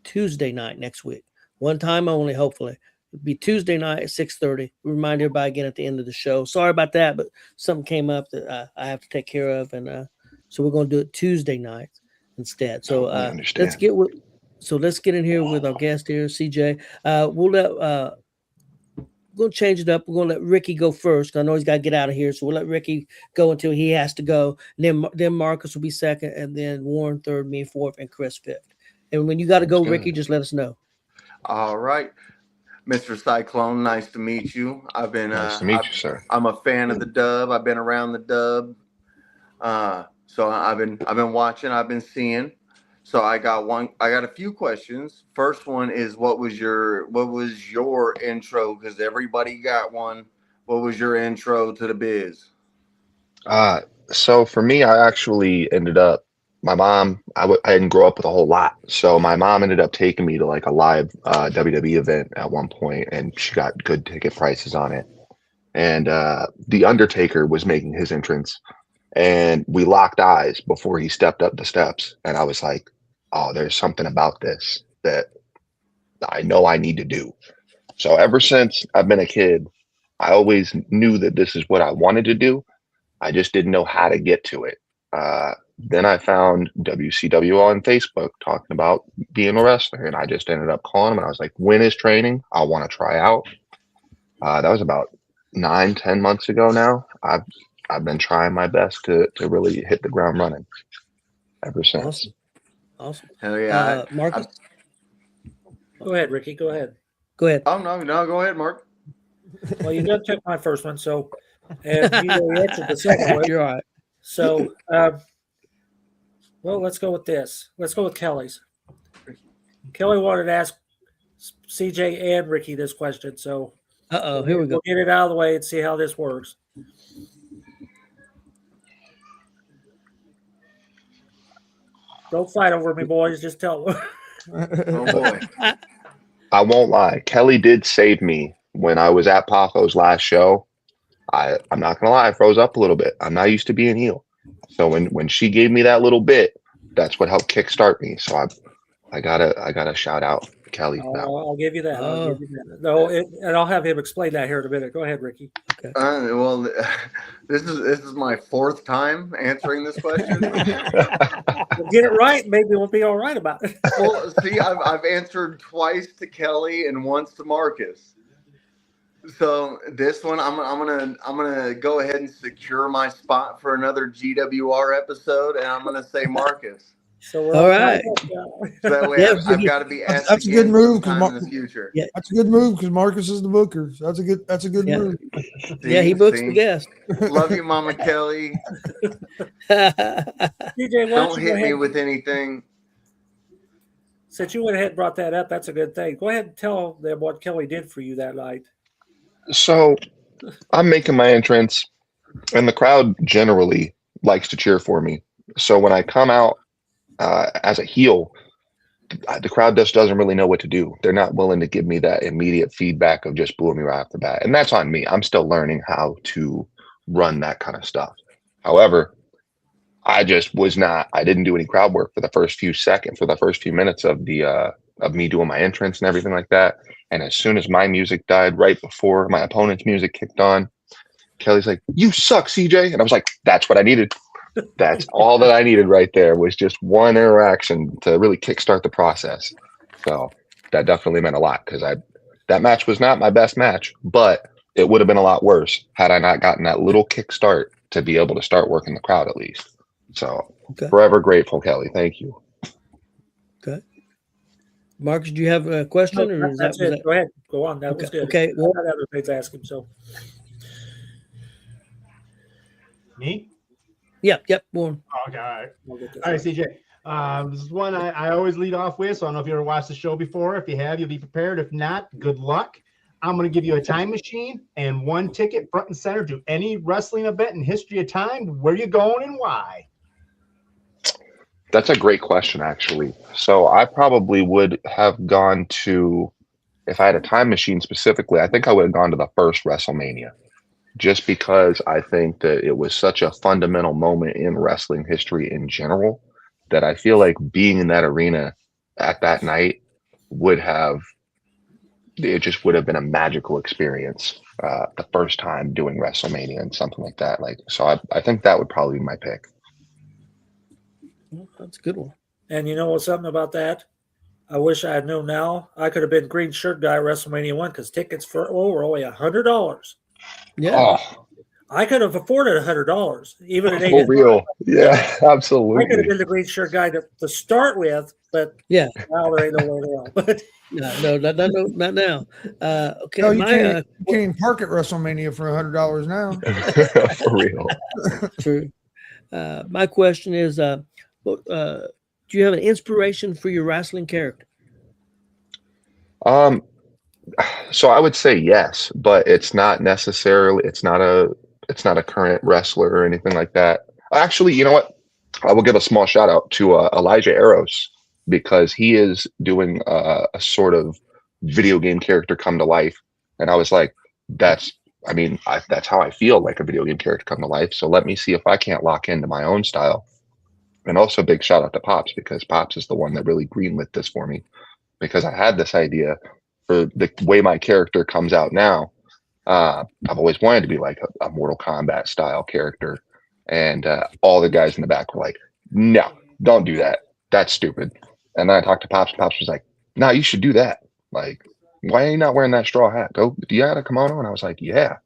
Tuesday night next week. One time only, hopefully. It'll be Tuesday night at 6:30. Remind everybody again at the end of the show. Sorry about that, but something came up that I have to take care of, and so we're going to do it Tuesday night instead. So I understand. let's get in here with our guest here, CJ. We're going to change it up. We're going to let Ricky go first. I know he's got to get out of here, so we'll let Ricky go until he has to go. And then Marcus will be second, and then Warren third, me fourth, and Chris fifth. And when you got to go, Ricky, just let us know. All right, Mr. Cyclone, nice to meet you. I've been Nice to meet you, sir. I'm a fan of the dub. I've been around the dub. So I've been watching, I've been seeing. So I got a few questions. First one is what was your intro? Because everybody got one. What was your intro to the biz? So for me, I actually ended up, my mom, I didn't grow up with a whole lot. So my mom ended up taking me to like a live WWE event at one point, and she got good ticket prices on it. And The Undertaker was making his entrance, and we locked eyes before he stepped up the steps. And I was like, oh, there's something about this that I know I need to do. So ever since I've been a kid, I always knew that this is what I wanted to do. I just didn't know how to get to it. Then I found WCW on Facebook talking about being a wrestler, and I just ended up calling him, and I was like, when is training? I want to try out. That was about 9-10 months ago now. I've been trying my best to really hit the ground running ever since. Awesome. Hell yeah. Marcus? Go ahead, Ricky. Go ahead. Go ahead. Oh no, go ahead, Mark. Well, you done took my first one, so and you answered the second one. You're all right. So, well, let's go with this. Let's go with Kelly's. Kelly wanted to ask CJ and Ricky this question, so Here we go. we'll get it out of the way and see how this works. Don't fight over me, boys. Just tell them. Oh boy. I won't lie. Kelly did save me when I was at Paco's last show. I'm not gonna lie, I froze up a little bit. I'm not used to being heel. So when she gave me that little bit, that's what helped kickstart me. So I gotta shout out Kelly for that. I'll give you that. I'll give you that. No, and I'll have him explain that here in a minute. Go ahead, Ricky. Well, this is my fourth time answering this question. We'll get it right. Maybe we'll be all right about it. Well, see, I've answered twice to Kelly and once to Marcus. So this one, I'm gonna go ahead and secure my spot for another GWR episode, and I'm gonna say Marcus. So we're All right. So that way, Yeah, I've got to be asked that's a again good move, 'cause sometime in the future. Yeah. That's a good move because Marcus is the booker. So that's a good Yeah. move. Yeah, he books See? the guest. Love you, Mama Kelly. CJ, why Don't don't you hit go me ahead, with anything. since you went ahead and brought that up, that's a good thing. Go ahead and tell them what Kelly did for you that night. So I'm making my entrance, and the crowd generally likes to cheer for me. So when I come out as a heel, the crowd just doesn't really know what to do. They're not willing to give me that immediate feedback of just booing me right off the bat. And that's on me. I'm still learning how to run that kind of stuff. However, I didn't do any crowd work for the first few minutes of me doing my entrance and everything like that. And as soon as my music died right before my opponent's music kicked on, Kelly's like, "You suck, CJ." And I was like, "That's what I needed. That's all that I needed right there was just one interaction to really kickstart the process. So that definitely meant a lot because that match was not my best match, but it would have been a lot worse had I not gotten that little kickstart to be able to start working the crowd at least. So Okay. forever grateful, Kelly. Thank you. Okay. Marcus, do you have a question, No, or is that's that, was it. that? Go ahead. Go on. That was Okay. good. Okay. Well, I had other things to ask him. So Me? yep. Warren. Okay, all right. I'll get this. All right, CJ. This is one I always lead off with. So I don't know if you ever watched the show before. If you have, you'll be prepared. If not, good luck. I'm going to give you a time machine and one ticket front and center to any wrestling event in history of time. Where you going and why? That's a great question, actually. So I probably would have gone to, if I had a time machine specifically, I think I would have gone to the first WrestleMania, just because I think that it was such a fundamental moment in wrestling history in general that I feel like being in that arena at that night it just would have been a magical experience. The first time doing WrestleMania and something like that. So I think that would probably be my pick. Well, that's a good one. And you know what's something about that? I wish I had known now. I could have been green shirt guy at WrestleMania 1 because tickets were only $100. Yeah. Oh, I could have afforded $100, even at for 80. real. Yeah, I could have absolutely. been the green shirt guy to start with, but Yeah. now there ain't no way to go. No, not now. Okay. No, you can't even park at WrestleMania for $100 now. For real. True. My question is, do you have an inspiration for your wrestling character? So I would say yes, but it's not a current wrestler or anything like that. Actually, you know what? I will give a small shout out to Elijah Eros because he is doing a sort of video game character come to life, and I was like, that's how I feel like a video game character come to life. So let me see if I can't lock into my own style. And also big shout out to Pops because Pops is the one that really greenlit this for me because I had this idea for the way my character comes out now. I've always wanted to be like a Mortal Kombat style character. And all the guys in the back were like, no, don't do that. That's stupid. And then I talked to Pops. Pops was like, no, you should do that. Like, why are you not wearing that straw hat? Do you have a kimono? And I was like, yeah.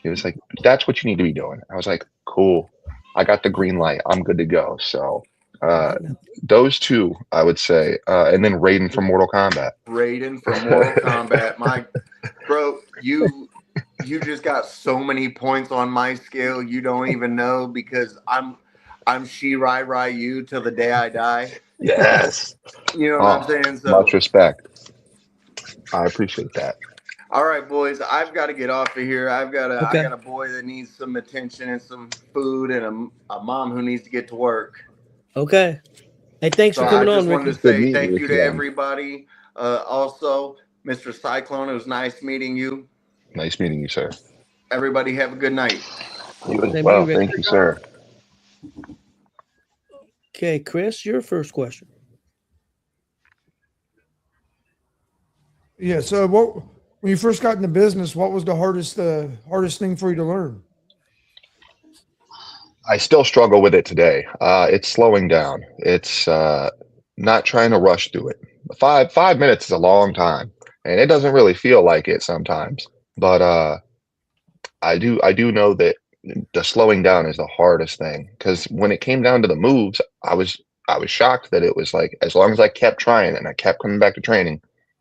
He was like, that's what you need to be doing. I was like, cool. I got the green light. I'm good to go. So those two, I would say. And then Raiden from Mortal Kombat. Raiden from Mortal Kombat. My bro, you just got so many points on my scale you don't even know because I'm Shirai Ryu till the day I die. Yes. You know what I'm saying? So much respect. I appreciate that. all right, boys, I've got to get off of here. I got a boy that needs some attention and some food and a mom who needs to get to work. Okay. Hey, thanks for coming on, I just wanted Ricky. to say thank you to everybody. Also, Mr. Cyclone, it was nice meeting you. Nice meeting you, sir. Everybody have a good night. You as well. Thank you, sir. Okay, Chris, your first question. Yeah. So when you first got into business, what was the hardest thing for you to learn? I still struggle with it today. It's slowing down. It's not trying to rush through it. 5 minutes is a long time, and it doesn't really feel like it sometimes. But I do know that the slowing down is the hardest thing because when it came down to the moves, I was shocked that it was like as long as I kept trying and I kept coming back to training,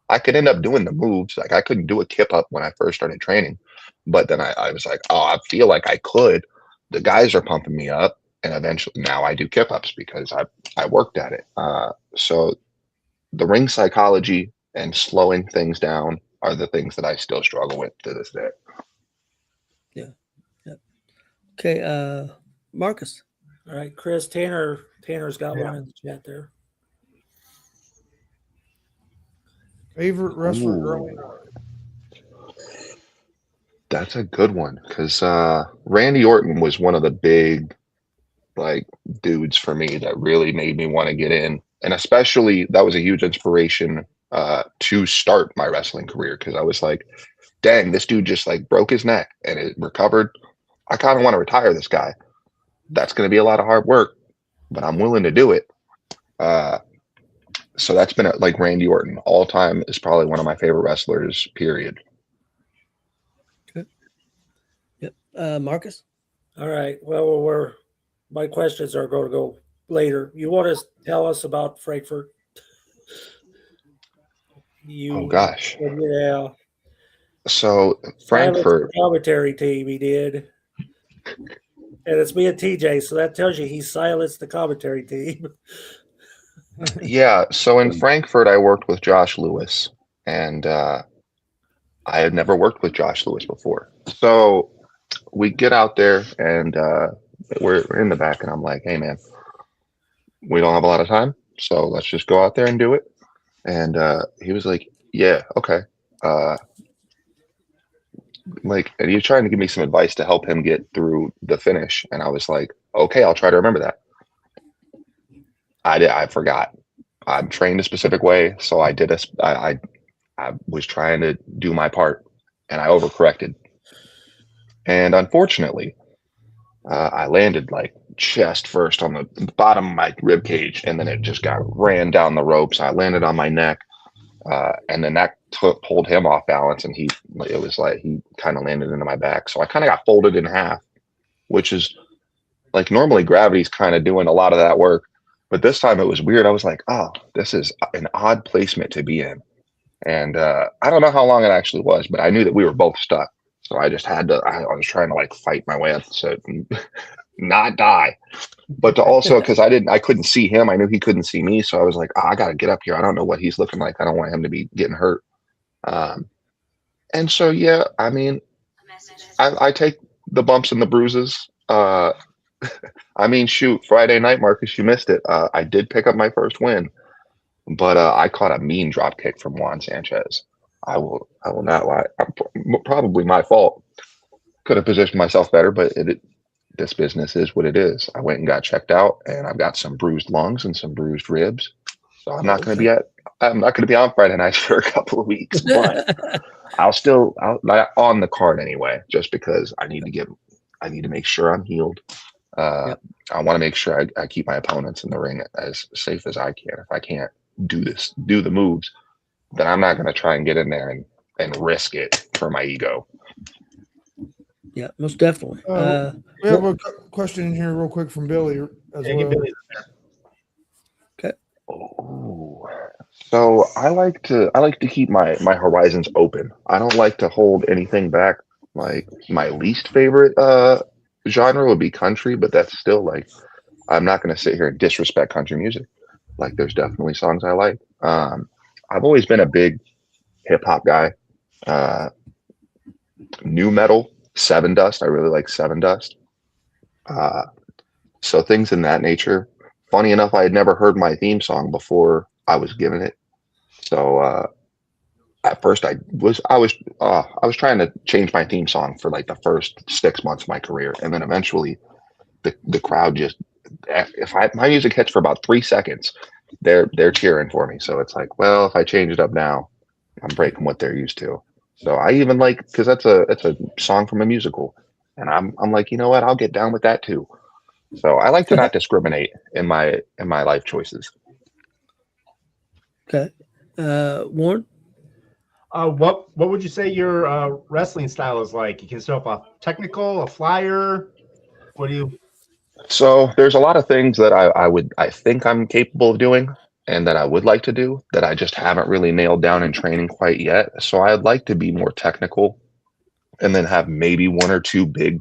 I could end up doing the moves. Like I couldn't do a kip up when I first started training, but then I was like, oh, I feel like I could. The guys are pumping me up, and eventually now I do kip ups because I worked at it. So the ring psychology and slowing things down are the things that I still struggle with to this day. Yeah. Okay, Marcus. All right, Chris, Tanner's got one in the chat there. Favorite wrestler growing up? That's a good one because Randy Orton was one of the big dudes for me that really made me want to get in, and especially that was a huge inspiration to start my wrestling career because I was like, dang, this dude just broke his neck and it recovered. I kind of want to retire this guy. that's going to be a lot of hard work, but I'm willing to do it. So that's been like Randy Orton, all time is probably one of my favorite wrestlers, period. Yep. Marcus? All right. Well, my questions are going to go later. You want to tell us about Frankfurt? Oh gosh. Yeah. So Silenced Frankfurt, the commentary team, he did. And it's me and TJ, so that tells you he silenced the commentary team. yeah. So in Frankfurt, I worked with Josh Lewis, and I had never worked with Josh Lewis before. So we get out there, and we're in the back, and I'm like, "Hey, man, we don't have a lot of time, so let's just go out there and do it." And he was like, "Yeah, okay." And he was trying to give me some advice to help him get through the finish, and I was like, "Okay, I'll try to remember that." I forgot. I'm trained a specific way, so I did I was trying to do my part, and I overcorrected. And unfortunately, I landed like chest first on the bottom of my rib cage, and then it just got ran down the ropes. I landed on my neck, and then that pulled him off balance, and it was like he kind of landed into my back. So I kind of got folded in half, which is like normally gravity's kind of doing a lot of that work. But this time it was weird. I was like, oh, this is an odd placement to be in. And I don't know how long it actually was, but I knew that we were both stuck. So I just had to, I was trying to like fight my way up to not die. But to also, because I couldn't see him. I knew he couldn't see me. So I was like, oh, I got to get up here. I don't know what he's looking like. I don't want him to be getting hurt. And so, yeah, I mean, I take the bumps and the bruises. I mean, shoot, Friday night, Marcus, you missed it. I did pick up my first win, but I caught a mean drop kick from Juan Sanchez. I will not lie. Probably my fault. Could have positioned myself better, but this business is what it is. I went and got checked out, and I've got some bruised lungs and some bruised ribs. So I'm not going to be on Friday night for a couple of weeks, but I'll on the card anyway, just because I need to make sure I'm healed. I want to make sure I keep my opponents in the ring as safe as I can. If I can't do the moves, then I'm not going to try and get in there and risk it for my ego. Yeah, most definitely. We have a question in here real quick from Billy as well. Billy. Okay. Oh, so I like to keep my horizons open. I don't like to hold anything back. Like my least favorite genre would be country, but that's still like I'm not going to sit here and disrespect country music. Like there's definitely songs I like. I've always been a big hip hop guy. New metal, Seven Dust. I really like Seven Dust. So things in that nature. Funny enough, I had never heard my theme song before I was given it. So at first I was trying to change my theme song for like the first 6 months of my career, and then eventually the crowd just, if my music hits for about 3 seconds, they're cheering for me. So it's like, well, if I change it up now, I'm breaking what they're used to. So I even like, because it's a song from a musical, and I'm like, you know what, I'll get down with that too. So I like to not discriminate in my life choices. Okay. Warren? What would you say your wrestling style is like? You consider yourself a technical, a flyer? What do you? So there's a lot of things that I think I'm capable of doing, and that I would like to do that I just haven't really nailed down in training quite yet. So I'd like to be more technical, and then have maybe one or two big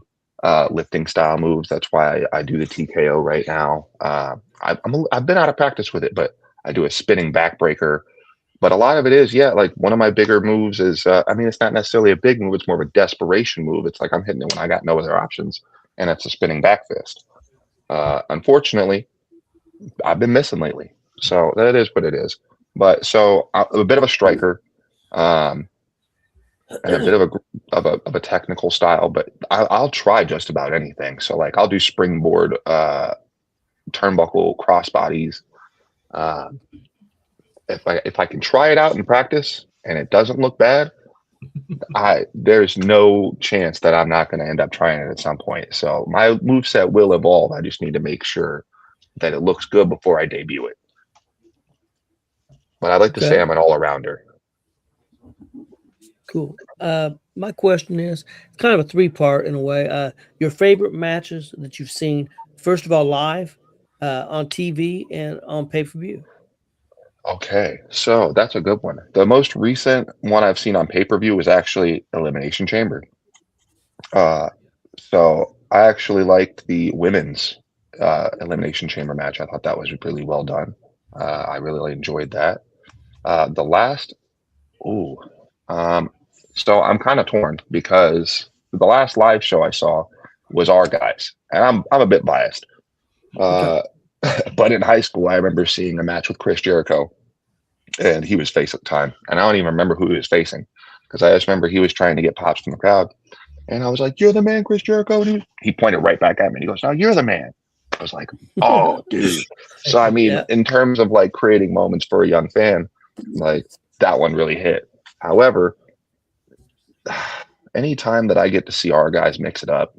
lifting style moves. That's why I do the TKO right now. I've been out of practice with it, but I do a spinning backbreaker. But a lot of it is, like one of my bigger moves is, it's not necessarily a big move. It's more of a desperation move. It's like I'm hitting it when I got no other options, and it's a spinning back fist. Unfortunately, I've been missing lately. So that is what it is. But so I'm a bit of a striker, and a bit of a technical style, but I'll try just about anything. So like I'll do springboard, turnbuckle, crossbodies. If I can try it out in practice and it doesn't look bad, there's no chance that I'm not going to end up trying it at some point. So my moveset will evolve. I just need to make sure that it looks good before I debut it. But I'd like to say Okay. I'm an all-arounder. Cool. My question is kind of a three-part in a way. Your favorite matches that you've seen, first of all, live, on TV, and on pay-per-view. Okay, so that's a good one. The most recent one I've seen on pay-per-view was actually Elimination Chamber. So I actually liked the women's Elimination Chamber match. I thought that was really well done. I really enjoyed that. The last, ooh, so I'm kind of torn because the last live show I saw was our guys, and I'm a bit biased. But in high school, I remember seeing a match with Chris Jericho, and he was face at the time, and I don't even remember who he was facing because I just remember he was trying to get pops from the crowd, and I was like, "You're the man, Chris Jericho." And he pointed right back at me. And he goes, "No, you're the man." I was like, "Oh, dude." So I mean, Yeah. in terms of like creating moments for a young fan, like that one really hit. However, anytime that I get to see our guys mix it up,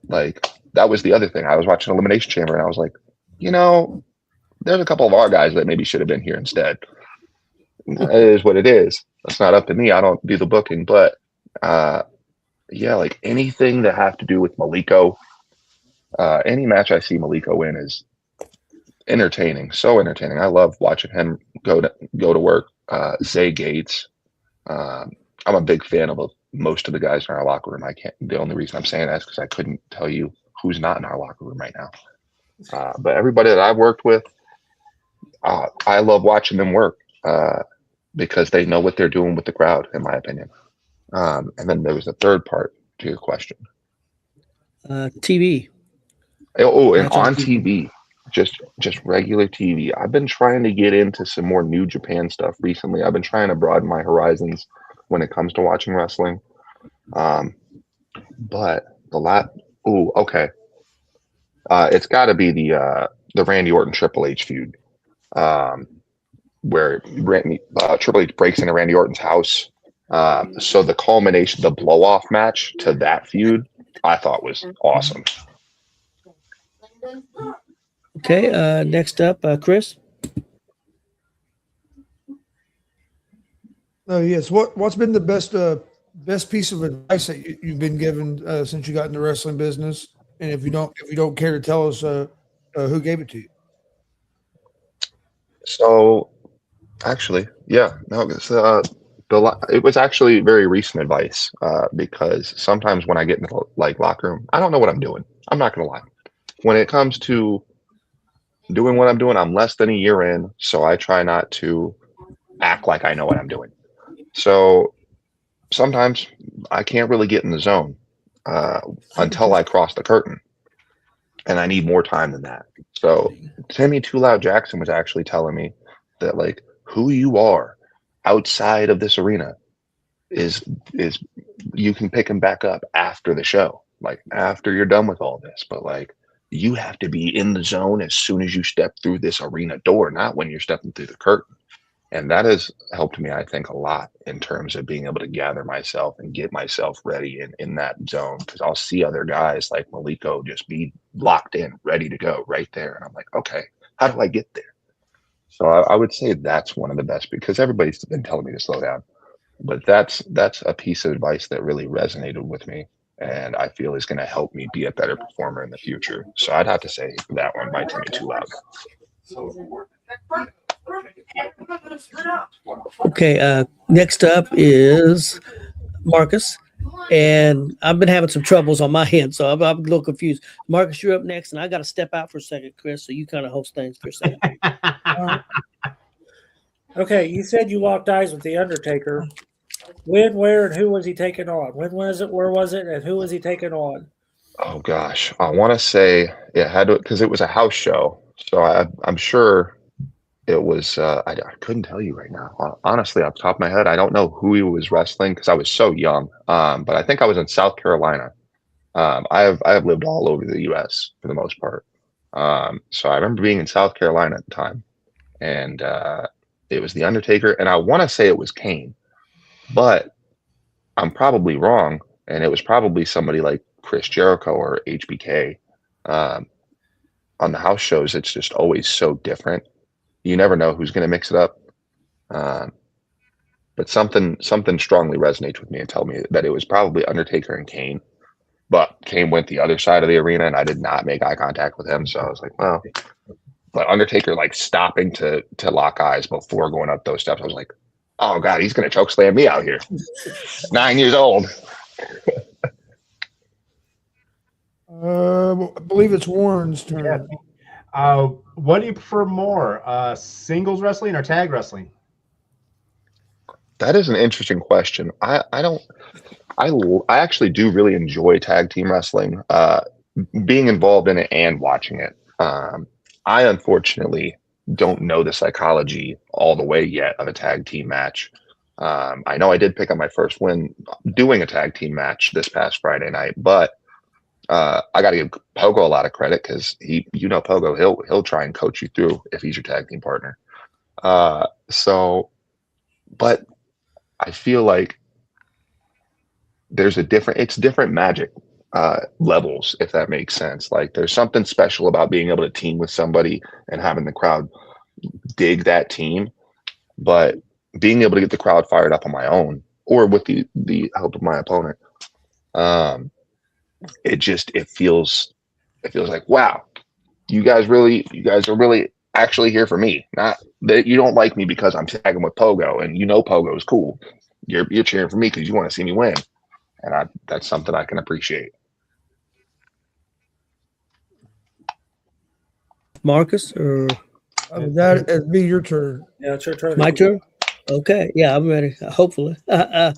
like that was the other thing. I was watching Elimination Chamber, and I was like, there's a couple of our guys that maybe should have been here instead. It is what it is. That's not up to me. I don't do the booking, but yeah, like anything that have to do with Maliko, any match I see Maliko in is entertaining. So entertaining. I love watching him go to work. Zay Gates. I'm a big fan of most of the guys in our locker room. The only reason I'm saying that is because I couldn't tell you who's not in our locker room right now. But everybody that I've worked with, I love watching them work because they know what they're doing with the crowd, in my opinion. And then there was a third part to your question. TV. Oh, and Match on on TV, just regular TV. I've been trying to get into some more New Japan stuff recently. I've been trying to broaden my horizons when it comes to watching wrestling. But okay. It's got to be the Randy Orton Triple H feud, where Triple H breaks into Randy Orton's house. So the culmination, the blow off match to that feud, I thought was awesome. Okay. Next up, Chris. Yes. What's been the best piece of advice that you've been given since you got in the wrestling business? And if you don't care to tell us who gave it to you? So actually, yeah, no, it was actually very recent advice because sometimes when I get into the locker room, I don't know what I'm doing. I'm not gonna lie. When it comes to doing what I'm doing, I'm less than a year in, so I try not to act like I know what I'm doing. So sometimes I can't really get in the zone until I cross the curtain, and I need more time than that. So Timmy Too Loud Jackson was actually telling me that like who you are outside of this arena is you can pick him back up after the show, like after you're done with all this, but like you have to be in the zone as soon as you step through this arena door, not when you're stepping through the curtain. And that has helped me, I think, a lot in terms of being able to gather myself and get myself ready in that zone. Because I'll see other guys like Maliko just be locked in, ready to go right there. And I'm like, okay, how do I get there? So I would say that's one of the best because everybody's been telling me to slow down. But that's a piece of advice that really resonated with me and I feel is going to help me be a better performer in the future. So I'd have to say that one by Timmy Too Loud. Okay. Next up is Marcus. And I've been having some troubles on my end, so I'm a little confused. Marcus, you're up next, and I got to step out for a second, Chris, so you kind of host things for a second. Okay, you said you locked eyes with The Undertaker. When, where, and who was he taking on? When was it, where was it, and who was he taking on? Oh, gosh. I want to say it had to, because it was a house show. So I'm sure it was, I couldn't tell you right now. Honestly, off the top of my head, I don't know who he was wrestling because I was so young. But I think I was in South Carolina. I have lived all over the U.S. for the most part. So I remember being in South Carolina at the time. And it was The Undertaker. And I want to say it was Kane. But I'm probably wrong, and it was probably somebody like Chris Jericho or HBK. Um, on the house shows, it's just always so different. You never know who's going to mix it up. Um, but something strongly resonates with me and tell me that it was probably Undertaker and Kane. But Kane went the other side of the arena, and I did not make eye contact with him. So I was like, well, but Undertaker like stopping to lock eyes before going up those steps. I was like, oh God, he's going to choke slam me out here. 9 years old. I believe it's Warren's turn. What do you prefer more, singles wrestling or tag wrestling? That is an interesting question. I actually do really enjoy tag team wrestling, being involved in it and watching it. I unfortunately don't know the psychology all the way yet of a tag team match. I know I did pick up my first win doing a tag team match this past Friday night, but I got to give Pogo a lot of credit because Pogo, he'll try and coach you through if he's your tag team partner. But I feel like it's different magic levels, if that makes sense. Like there's something special about being able to team with somebody and having the crowd dig that team, but being able to get the crowd fired up on my own or with the help of my opponent, it feels like, wow, you guys are really actually here for me. Not that you don't like me because I'm tagging with Pogo and Pogo is cool. You're cheering for me because you want to see me win. And that's something I can appreciate. Marcus, or That'd be your turn. Yeah, it's your turn. my turn? Okay, yeah, I'm ready. Hopefully, do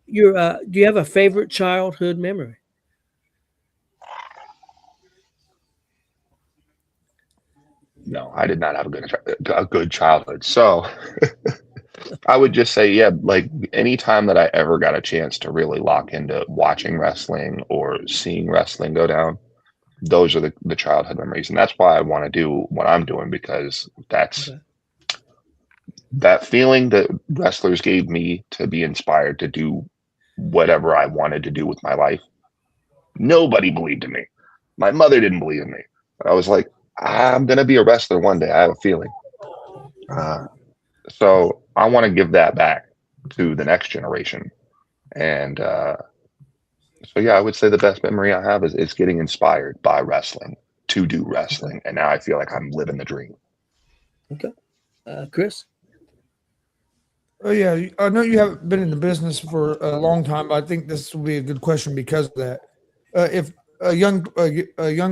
you have a favorite childhood memory? No, I did not have a good childhood. So I would just say, yeah, like anytime that I ever got a chance to really lock into watching wrestling or seeing wrestling go down, those are the childhood memories. And that's why I want to do what I'm doing, because that's that feeling that wrestlers gave me to be inspired to do whatever I wanted to do with my life. Nobody believed in me. My mother didn't believe in me. But I was like, I'm going to be a wrestler one day. I have a feeling. So I want to give that back to the next generation. And so, yeah, I would say the best memory I have is getting inspired by wrestling to do wrestling. And now I feel like I'm living the dream. Okay. Chris? Oh yeah, I know you haven't been in the business for a long time, but I think this will be a good question because of that. If a young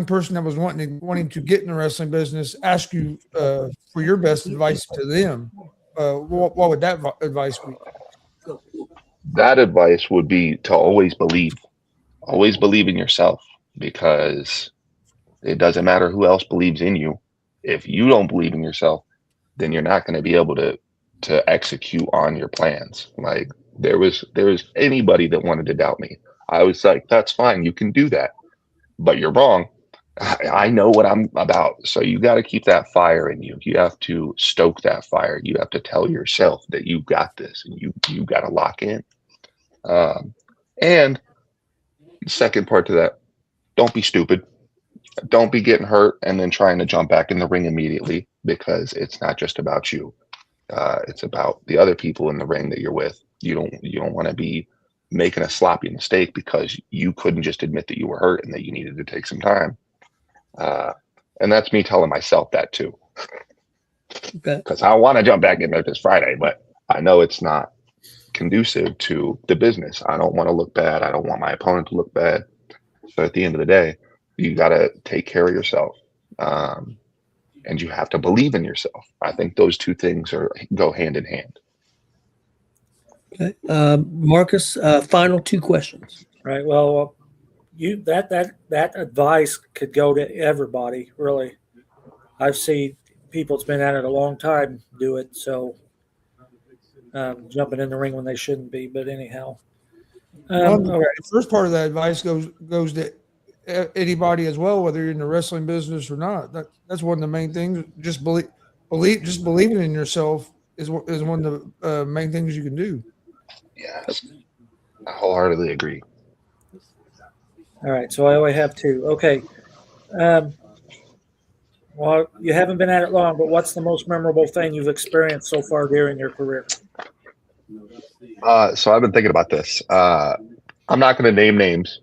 person that was wanting to get in the wrestling business ask you for your best advice to them, what would that advice be? That advice would be to always believe in yourself, because it doesn't matter who else believes in you. If you don't believe in yourself, then you're not going to be able to execute on your plans. Like there was anybody that wanted to doubt me. I was like, that's fine, you can do that, but you're wrong. I know what I'm about. So you got to keep that fire in you. You have to stoke that fire. You have to tell yourself that you got this, and you got to lock in. And the second part to that, don't be stupid. Don't be getting hurt and then trying to jump back in the ring immediately, because it's not just about you. It's about the other people in the ring that you're with. You don't want to be making a sloppy mistake because you couldn't just admit that you were hurt and that you needed to take some time. And that's me telling myself that too. Okay. Because I want to jump back in there this Friday, but I know it's not conducive to the business. I don't want to look bad. I don't want my opponent to look bad. So at the end of the day, you got to take care of yourself. And you have to believe in yourself. I think those two things go hand in hand. Okay. Marcus, final two questions. Right. Well, that advice could go to everybody, really. I've seen people that's been at it a long time do it, so jumping in the ring when they shouldn't be. But anyhow, Well, all right. the first part of that advice goes to anybody as well, whether you're in the wrestling business or not. That's one of the main things. Just believing in yourself is one of the main things you can do. Yes. I wholeheartedly agree. All right, so I only have two. Okay. Well, you haven't been at it long, but what's the most memorable thing you've experienced so far during your career? So I've been thinking about this. I'm not going to name names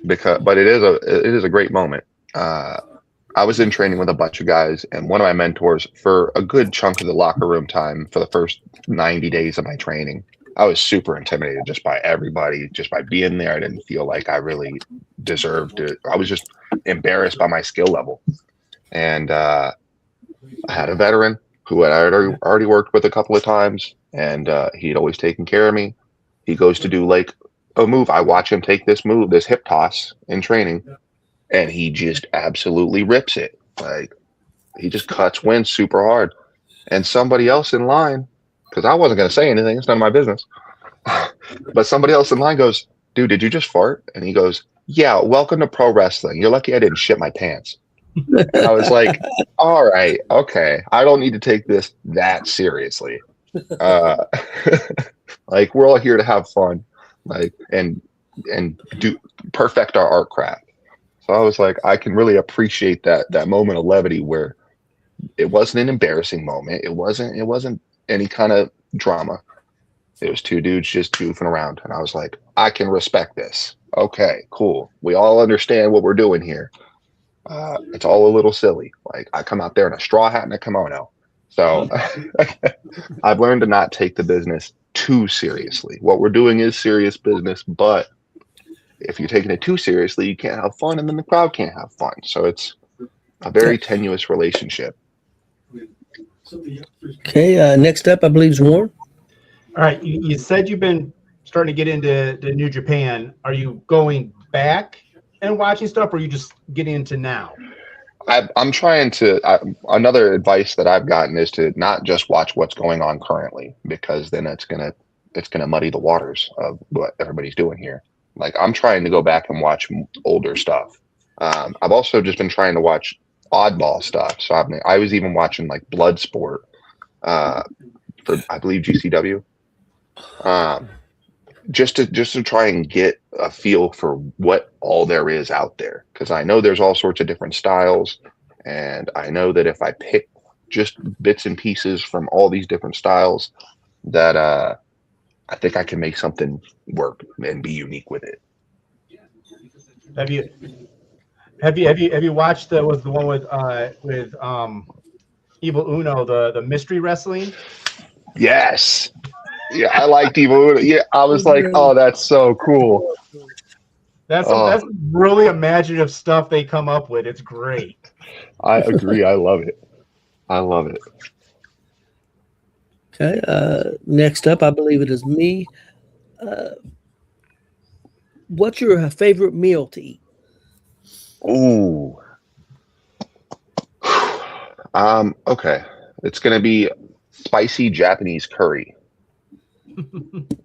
but it is a great moment. I was in training with a bunch of guys, and one of my mentors for a good chunk of the locker room time for the first 90 days of my training, I was super intimidated just by everybody, just by being there. I didn't feel like I really deserved it. I was just embarrassed by my skill level. And I had a veteran who I had already worked with a couple of times, and he'd always taken care of me. He goes to do like a move. I watch him take this move, this hip toss in training, and he just absolutely rips it. Like he just cuts wind super hard. And somebody else in line, because I wasn't going to say anything, it's none of my business. But somebody else in line goes, "Dude, did you just fart?" And he goes, "Yeah, welcome to pro wrestling. You're lucky I didn't shit my pants." And I was like, all right, okay. I don't need to take this that seriously. Like we're all here to have fun, like and do perfect our art craft. So I was like, I can really appreciate that moment of levity where it wasn't an embarrassing moment. It wasn't any kind of drama. It was two dudes just goofing around, and I was like, I can respect this. Okay, cool. We all understand what we're doing here. It's all a little silly. Like I come out there in a straw hat and a kimono. So I've learned to not take the business too seriously. What we're doing is serious business, but if you're taking it too seriously, you can't have fun, and then the crowd can't have fun. So it's a very tenuous relationship. Okay, next up, I believe, is Warren. All right, you said you've been starting to get into New Japan. Are you going back and watching stuff, or are you just getting into now? I'm trying to. Another advice that I've gotten is to not just watch what's going on currently, because then it's gonna muddy the waters of what everybody's doing here. Like I'm trying to go back and watch older stuff. I've also just been trying to watch oddball stuff. So I was even watching like Bloodsport for I believe GCW. Just to try and get a feel for what all there is out there, because I know there's all sorts of different styles, and I know that if I pick just bits and pieces from all these different styles, that I think I can make something work and be unique with it. Have you watched the one with Evil Uno, the mystery wrestling? Yes. Yeah, I liked Evil Uno. Yeah, I was like, oh, that's so cool. That's really imaginative stuff they come up with. It's great. I agree. I love it. I love it. Okay, next up, I believe it is me. What's your favorite meal to eat? Ooh. Okay. It's gonna be spicy Japanese curry.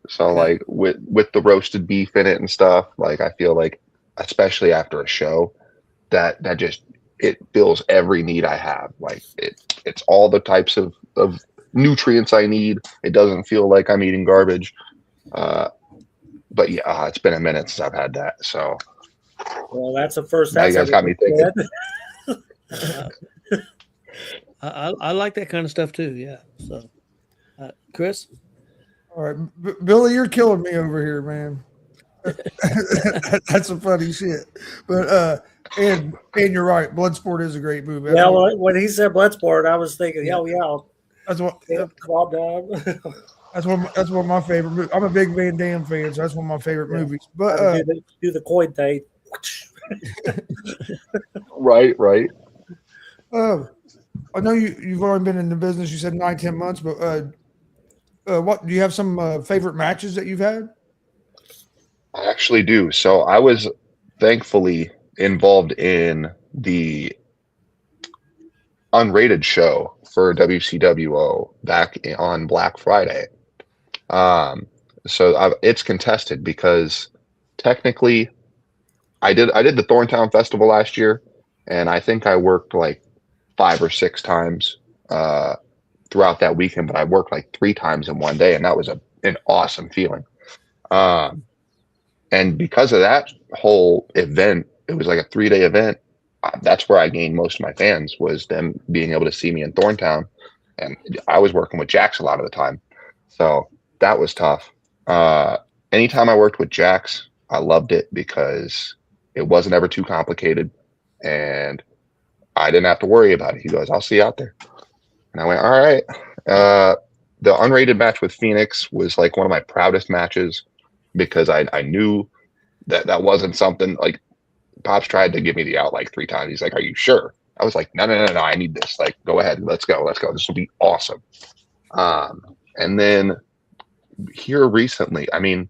So like with the roasted beef in it and stuff, like I feel like, especially after a show, that just it fills every need I have. Like it's all the types of nutrients I need. It doesn't feel like I'm eating garbage. But yeah, it's been a minute since I've had that. So Well, that's the first. now you guys got me thinking. I like that kind of stuff too. Yeah. So, Chris. All right, Billy, you're killing me over here, man. That's some funny shit. But and you're right. Bloodsport is a great movie. Yeah, when he said Bloodsport, I was thinking, yeah. That's what. Claw Dog. That's one of my favorite movies. I'm a big Van Damme fan, so that's one of my favorite movies. But do the coin thing. Right. I know you've only been in the business. You said 9-10 months, but what do you have some favorite matches that you've had? I actually do. So I was thankfully involved in the unrated show for WCWO back on Black Friday. So it's contested because technically I did the Thorntown Festival last year, and I think I worked like 5 or 6 times throughout that weekend, but I worked like 3 times in one day, and that was an awesome feeling. And because of that whole event, it was like a 3-day event. That's where I gained most of my fans, was them being able to see me in Thorntown. And I was working with Jax a lot of the time. So that was tough. Anytime I worked with Jax, I loved it because it wasn't ever too complicated and I didn't have to worry about it. He goes, I'll see you out there. And I went, all right. The unrated match with Phoenix was like one of my proudest matches because I knew that wasn't something like Pops tried to give me the out like 3 times. He's like, are you sure? I was like, no, I need this. Like, go ahead. Let's go. This will be awesome. And then here recently, I mean,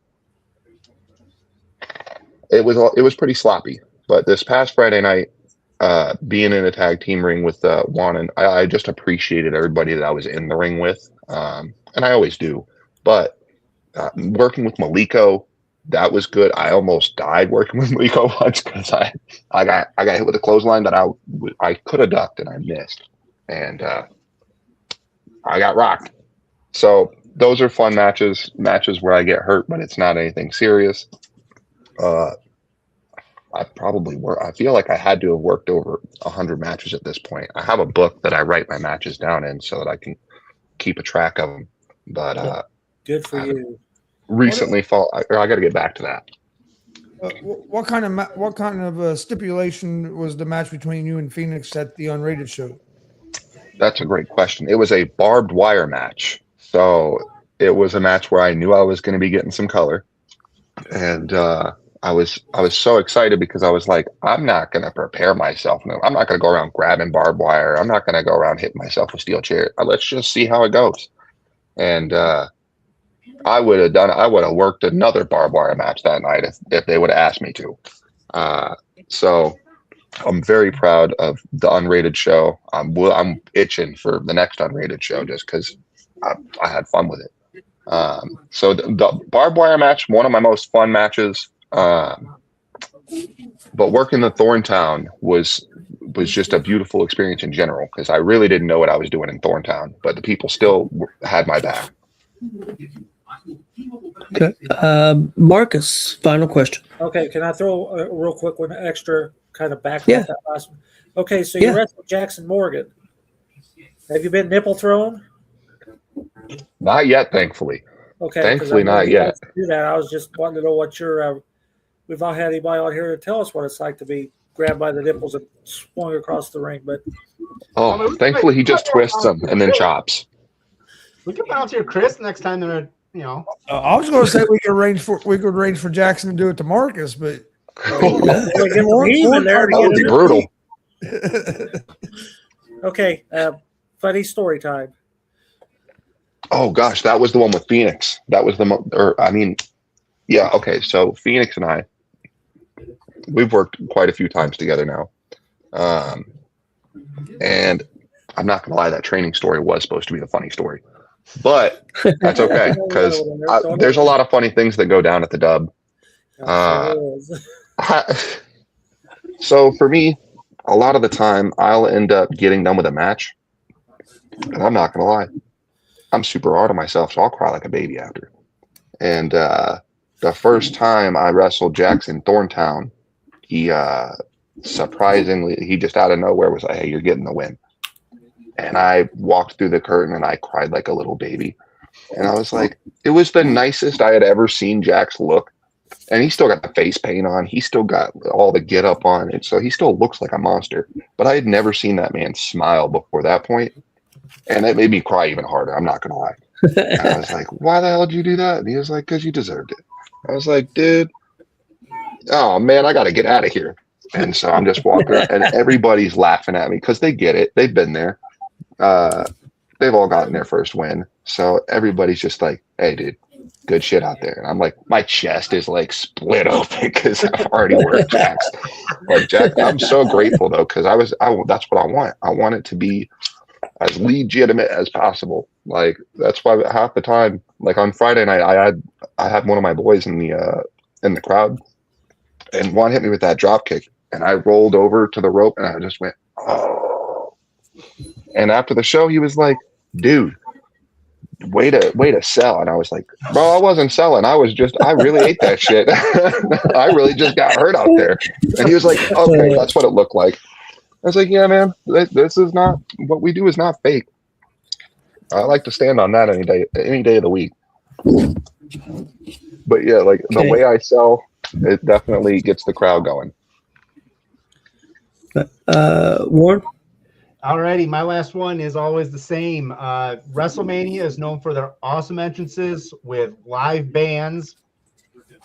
it was pretty sloppy, but this past Friday night, being in a tag team ring with Juan, and I just appreciated everybody that I was in the ring with. And I always do, but working with Maliko, that was good. I almost died working with Maliko once because I got hit with a clothesline that I could have ducked and I missed, and I got rocked. So those are fun matches where I get hurt, but it's not anything serious. I feel like I had to have worked over 100 matches at this point. I have a book that I write my matches down in so that I can keep a track of them. But good for you. Recently, I got to get back to that. What kind of stipulation was the match between you and Phoenix at the unrated show? That's a great question. It was a barbed wire match. So it was a match where I knew I was going to be getting some color. And I was so excited because I was like, I'm not going to prepare myself. No, I'm not going to go around grabbing barbed wire. I'm not going to go around hitting myself with steel chair. Let's just see how it goes. And I would have worked another barbed wire match that night if they would have asked me to. So I'm very proud of the unrated show. I'm itching for the next unrated show just because I had fun with it. So the barbed wire match, one of my most fun matches. But working the Thorntown was just a beautiful experience in general because I really didn't know what I was doing in Thorntown, but the people still had my back. Okay. Marcus, final question. Okay, can I throw a real quick one extra kind of back Yeah. off that last one? Okay, so you wrestled Jackson Morgan. Have you been nipple thrown? Not yet, thankfully. Okay, Thankfully, not yet. Do that. I was just wanting to know what your. We've not had anybody on here to tell us what it's like to be grabbed by the nipples and swung across the ring, but Thankfully he just twists them and then chops. We can volunteer Chris next time. They're I was going to say we could arrange for Jackson to do it to Marcus, but That would be brutal. Okay, funny story time. Oh gosh, that was the one with Phoenix. That was yeah. Okay, so Phoenix and I, we've worked quite a few times together now, and I'm not gonna lie, that training story was supposed to be the funny story, but that's okay because there's a lot of funny things that go down at the dub. So for me, a lot of the time I'll end up getting done with a match, and I'm not gonna lie, I'm super hard on myself, so I'll cry like a baby after. And the first time I wrestled Jackson Thorntown, he surprisingly, he just out of nowhere was like, "Hey, you're getting the win." And I walked through the curtain and I cried like a little baby. And I was like, it was the nicest I had ever seen Jax look. And he still got the face paint on. He still got all the get up on it. So he still looks like a monster. But I had never seen that man smile before that point. And that made me cry even harder. I'm not going to lie. And I was like, why the hell did you do that? And he was like, because you deserved it. I was like, dude, oh man, I got to get out of here. And so I'm just walking around, and everybody's laughing at me because they get it. They've been there. They've all gotten their first win. So everybody's just like, hey, dude, good shit out there. And I'm like, my chest is like split open because I've already worked Jax. Like Jack, I'm so grateful though, because that's what I want. I want it to be as legitimate as possible. Like that's why half the time, like on Friday night, I had one of my boys in the crowd, and one hit me with that drop kick, and I rolled over to the rope, and I just went, oh. And after the show, he was like, dude, way to sell. And I was like, bro, I wasn't selling. I really ate that shit. I really just got hurt out there. And he was like, okay, that's what it looked like. I was like, yeah, man, this is not what we do is not fake. I like to stand on that any day of the week. But yeah, like the way I sell, it definitely gets the crowd going. Warren? Alrighty, my last one is always the same. WrestleMania is known for their awesome entrances with live bands.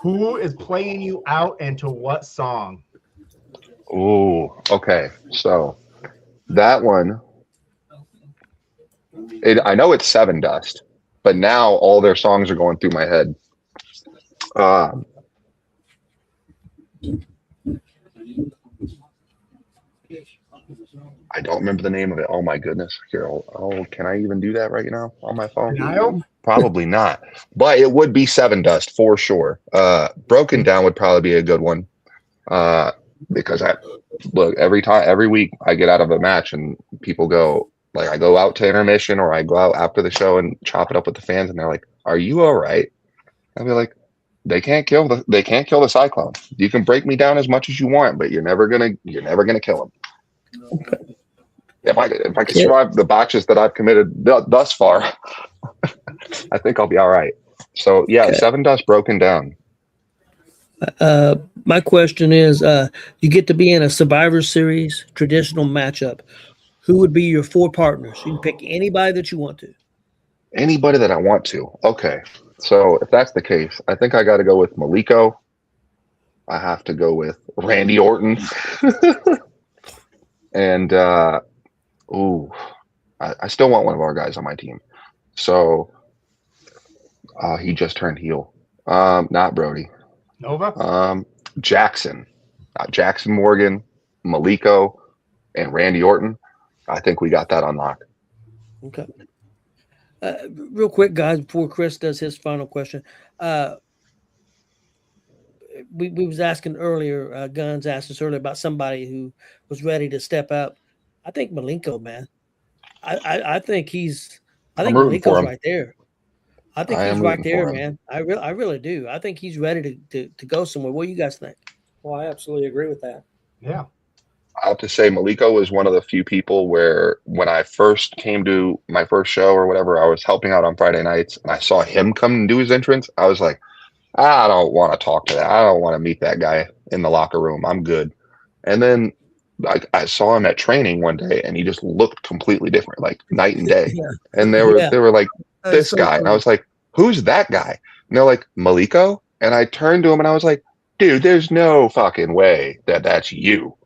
Who is playing you out and to what song? Ooh, okay. So that one, I know it's Seven Dust, but now all their songs are going through my head. I don't remember the name of it. Oh my goodness. Here, can I even do that right now on my phone? Denial? Probably not. But it would be Seven Dust for sure. Broken Down would probably be a good one. Because every week I get out of a match and people go, like, I go out to intermission or I go out after the show and chop it up with the fans and they're like, "Are you all right?" I'll be like, they can't kill the Cyclone. You can break me down as much as you want, but you're never gonna kill him. If I can survive the botches that I've committed thus far, I think I'll be all right. So yeah, Seven Dust, Broken Down. My question is, you get to be in a Survivor Series traditional matchup. Who would be your 4 partners? You can pick anybody that you want to. Anybody that I want to. Okay. So if that's the case, I think I got to go with Maliko. I have to go with Randy Orton. And, I still want one of our guys on my team. So he just turned heel. Not Brody. Nova? Jackson. Jackson Morgan, Maliko, and Randy Orton. I think we got that unlocked. Okay. Real quick, guys, before Chris does his final question. We was asking earlier, GUNN'S asked us earlier about somebody who was ready to step up. I think Malenko, man. I think Malenko's right there. I think he's right there, man. I really do. I think he's ready to go somewhere. What do you guys think? Well, I absolutely agree with that. Yeah. I have to say, Maliko was one of the few people where when I first came to my first show or whatever, I was helping out on Friday nights and I saw him come and do his entrance. I was like, I don't want to talk to that. I don't want to meet that guy in the locker room. I'm good. And then I saw him at training one day and he just looked completely different, like night and day. Yeah. And they were like, this guy. And I was like, who's that guy? And they're like, Maliko. And I turned to him and I was like, dude, there's no fucking way that that's you.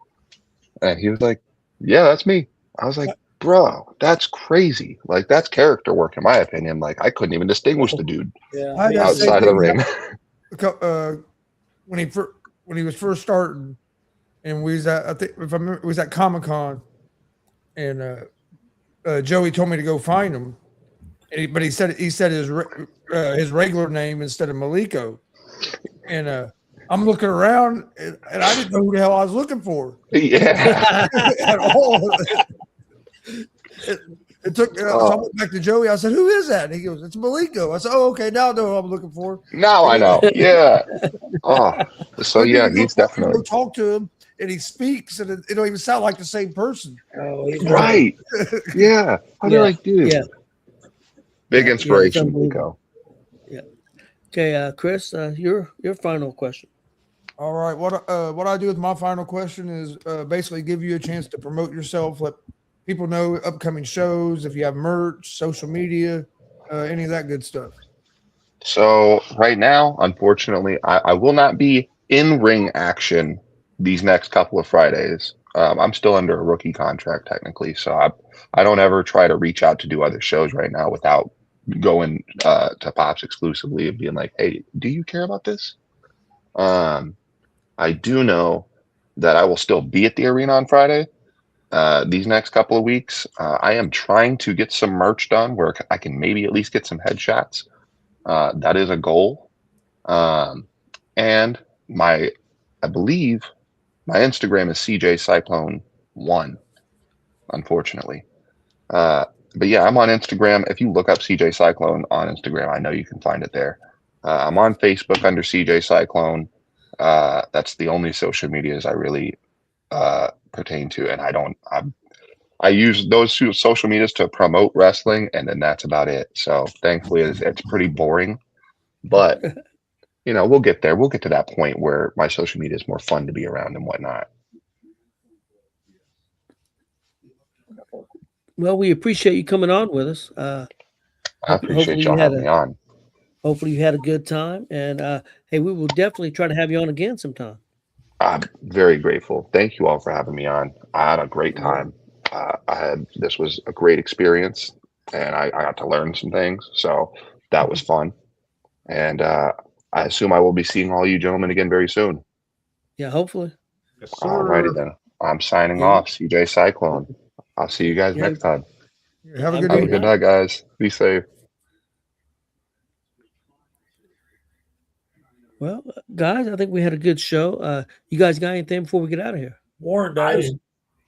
And he was like, yeah, that's me. I was like, bro, that's crazy. Like, that's character work, in my opinion. Like, I couldn't even distinguish the dude outside of the ring. When he was first starting, and we was at, I think if I remember, it was at Comic-Con, and Joey told me to go find him, but he said his regular name instead of Maliko, and I'm looking around and I didn't know who the hell I was looking for. Yeah. At all. It took. So I went back to Joey. I said, "Who is that?" And he goes, "It's Maliko." I said, "Oh, okay. Now I know who I'm looking for." Now I know. Yeah. Oh, so yeah, he's definitely talk to him, and he speaks, and it don't even sound like the same person. Oh, he's right. Yeah. I was like, dude. Yeah. Big inspiration, Maliko. Yeah. Okay, Chris, your final question. All right. What I do with my final question is basically give you a chance to promote yourself, let people know upcoming shows, if you have merch, social media, any of that good stuff. So right now, unfortunately, I will not be in ring action these next couple of Fridays. I'm still under a rookie contract technically, so I don't ever try to reach out to do other shows right now without going to Pops exclusively and being like, hey, do you care about this? I do know that I will still be at the arena on Friday. These next couple of weeks, I am trying to get some merch done where I can maybe at least get some headshots. That is a goal. And I believe my Instagram is CJ Cyclone 1, unfortunately. but yeah, I'm on Instagram. If you look up CJ Cyclone on Instagram, I know you can find it there. I'm on Facebook under CJ Cyclone. That's the only social medias I really pertain to, and I use those two social medias to promote wrestling, and then that's about it. So thankfully, it's pretty boring, but we'll get there. We'll get to that point where my social media is more fun to be around and whatnot. Well, we appreciate you coming on with us. I appreciate hopefully y'all having me on. Hopefully you had a good time, and hey, we will definitely try to have you on again sometime. I'm very grateful. Thank you all for having me on. I had a great time. This was a great experience, and I got to learn some things, so that was fun. And I assume I will be seeing all you gentlemen again very soon. Yeah, hopefully. Yes, All righty then. I'm signing off. CJ Cyclone. I'll see you guys next time. Have a good Have a evening. good night, guys. Be safe. Well, guys, I think we had a good show. You guys got anything before we get out of here? Warren does.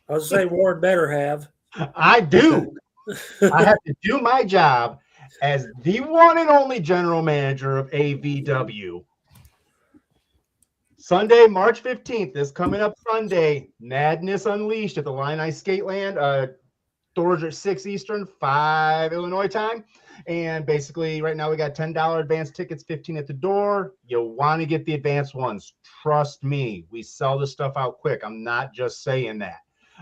I was going to say Warren better have. I do. I have to do my job as the one and only general manager of AVW. Sunday, March 15th, this coming up Sunday, Madness Unleashed at the Illini Skateland. Doors are 6 Eastern, 5 Illinois time. And basically, right now we got $10 advance tickets, 15 at the door. You'll want to get the advanced ones. Trust me, we sell this stuff out quick. I'm not just saying that.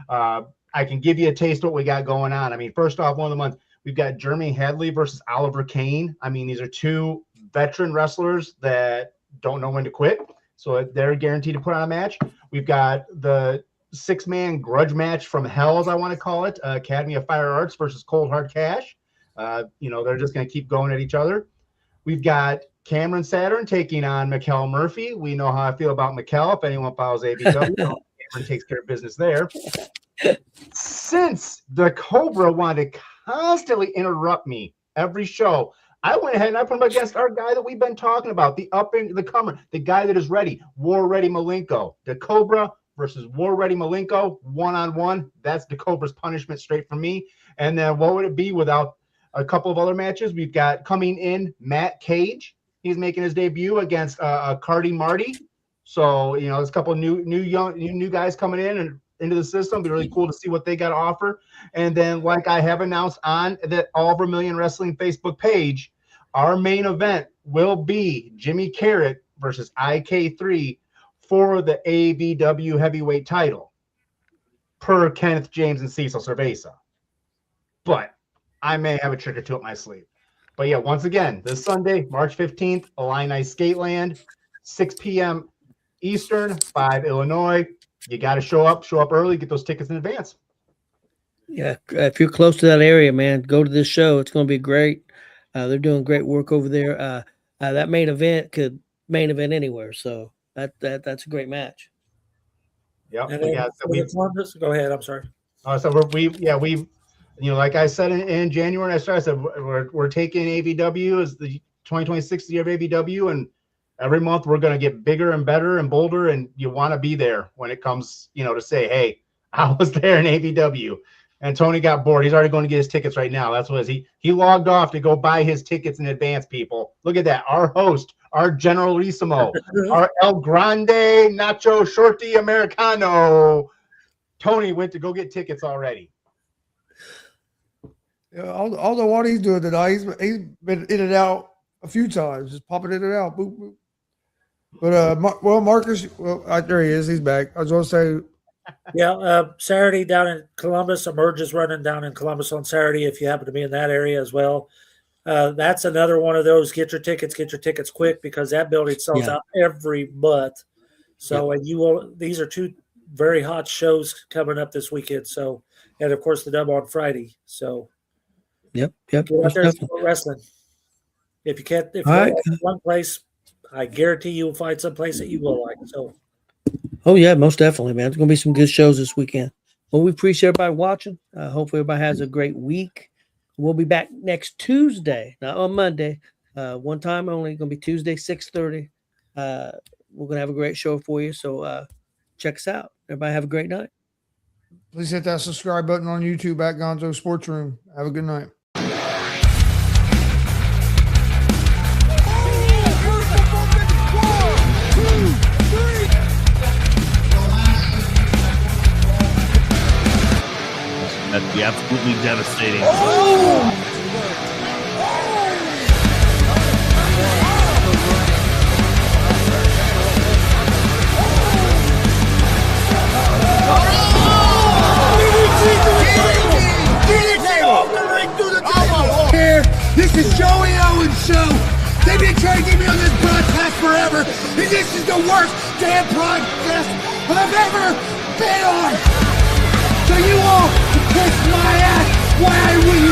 I can give you a taste of what we got going on. I mean, first off, one of the months, we've got Jeremy Hadley versus Oliver Kane. I mean, these are two veteran wrestlers that don't know when to quit. So they're guaranteed to put on a match. We've got the 6-man grudge match from hell, as I want to call it, Academy of Fire Arts versus Cold Hard Cash. They're just going to keep going at each other. We've got Cameron Saturn taking on Mikkel Murphy. We know how I feel about Mikkel. If anyone follows ABW, Cameron takes care of business there. Since the Cobra wanted to constantly interrupt me every show, I went ahead and I put him against our guy that we've been talking about, the comer, the guy that is ready, War Ready Malenko. The Cobra versus War Ready Malenko, one-on-one. That's the Cobra's punishment straight from me. And then what would it be without a couple of other matches? We've got coming in Matt Cage. He's making his debut against Cardi Marty. So, there's a couple of new guys coming in and into the system. It'd be really cool to see what they got to offer. And then, like I have announced on the All Vermillion Wrestling Facebook page, our main event will be Jimmy Carrot versus IK3 for the AVW heavyweight title, per Kenneth James and Cecil Cerveza. But I may have a trick or two up my sleeve. But yeah, once again, this Sunday, March 15th, Illini Skateland, 6 p.m. Eastern, 5 Illinois. You got to show up early, get those tickets in advance. Yeah, if you're close to that area, man, go to this show. It's going to be great. They're doing great work over there. That main event could main event anywhere, so that's a great match. Yep. And Columbus, go ahead. I'm sorry. So we've like I said in January, I said we're taking AVW as the 2026 year of AVW, and every month we're going to get bigger and better and bolder, and you want to be there when it comes, to say, hey, I was there in AVW. And Tony got bored. He's already going to get his tickets right now. That's what he logged off to go buy his tickets in advance, people. Look at that. Our host, our Generalissimo, our El Grande Nacho Shorty Americano. Tony went to go get tickets already. Yeah, I don't know what he's doing tonight. He's been in and out a few times, just popping in and out. Boop, boop. But Marcus, there he is. He's back. I was going to say. Yeah, Saturday down in Columbus. Emerge is running down in Columbus on Saturday if you happen to be in that area as well. That's another one of those. Get your tickets quick, because that building sells out every month. So, and these are two very hot shows coming up this weekend. So, and of course the dub on Friday. So, Yep. Get out there and support wrestling. If you can't, if you're one place, I guarantee you'll find some place that you will like. So. Oh, yeah, most definitely, man. There's going to be some good shows this weekend. Well, we appreciate everybody watching. Hopefully everybody has a great week. We'll be back next Tuesday, not on Monday. One time only. Going to be Tuesday, 6:30. We're going to have a great show for you. So check us out. Everybody have a great night. Please hit that subscribe button on YouTube at Gonzo Sports Room. Have a good night. That'd be absolutely devastating. Here, this is Joey Owens' show. They've been trying to get me on this broadcast forever, and this is the worst damn broadcast I've ever been on. So you all can kiss my ass while I win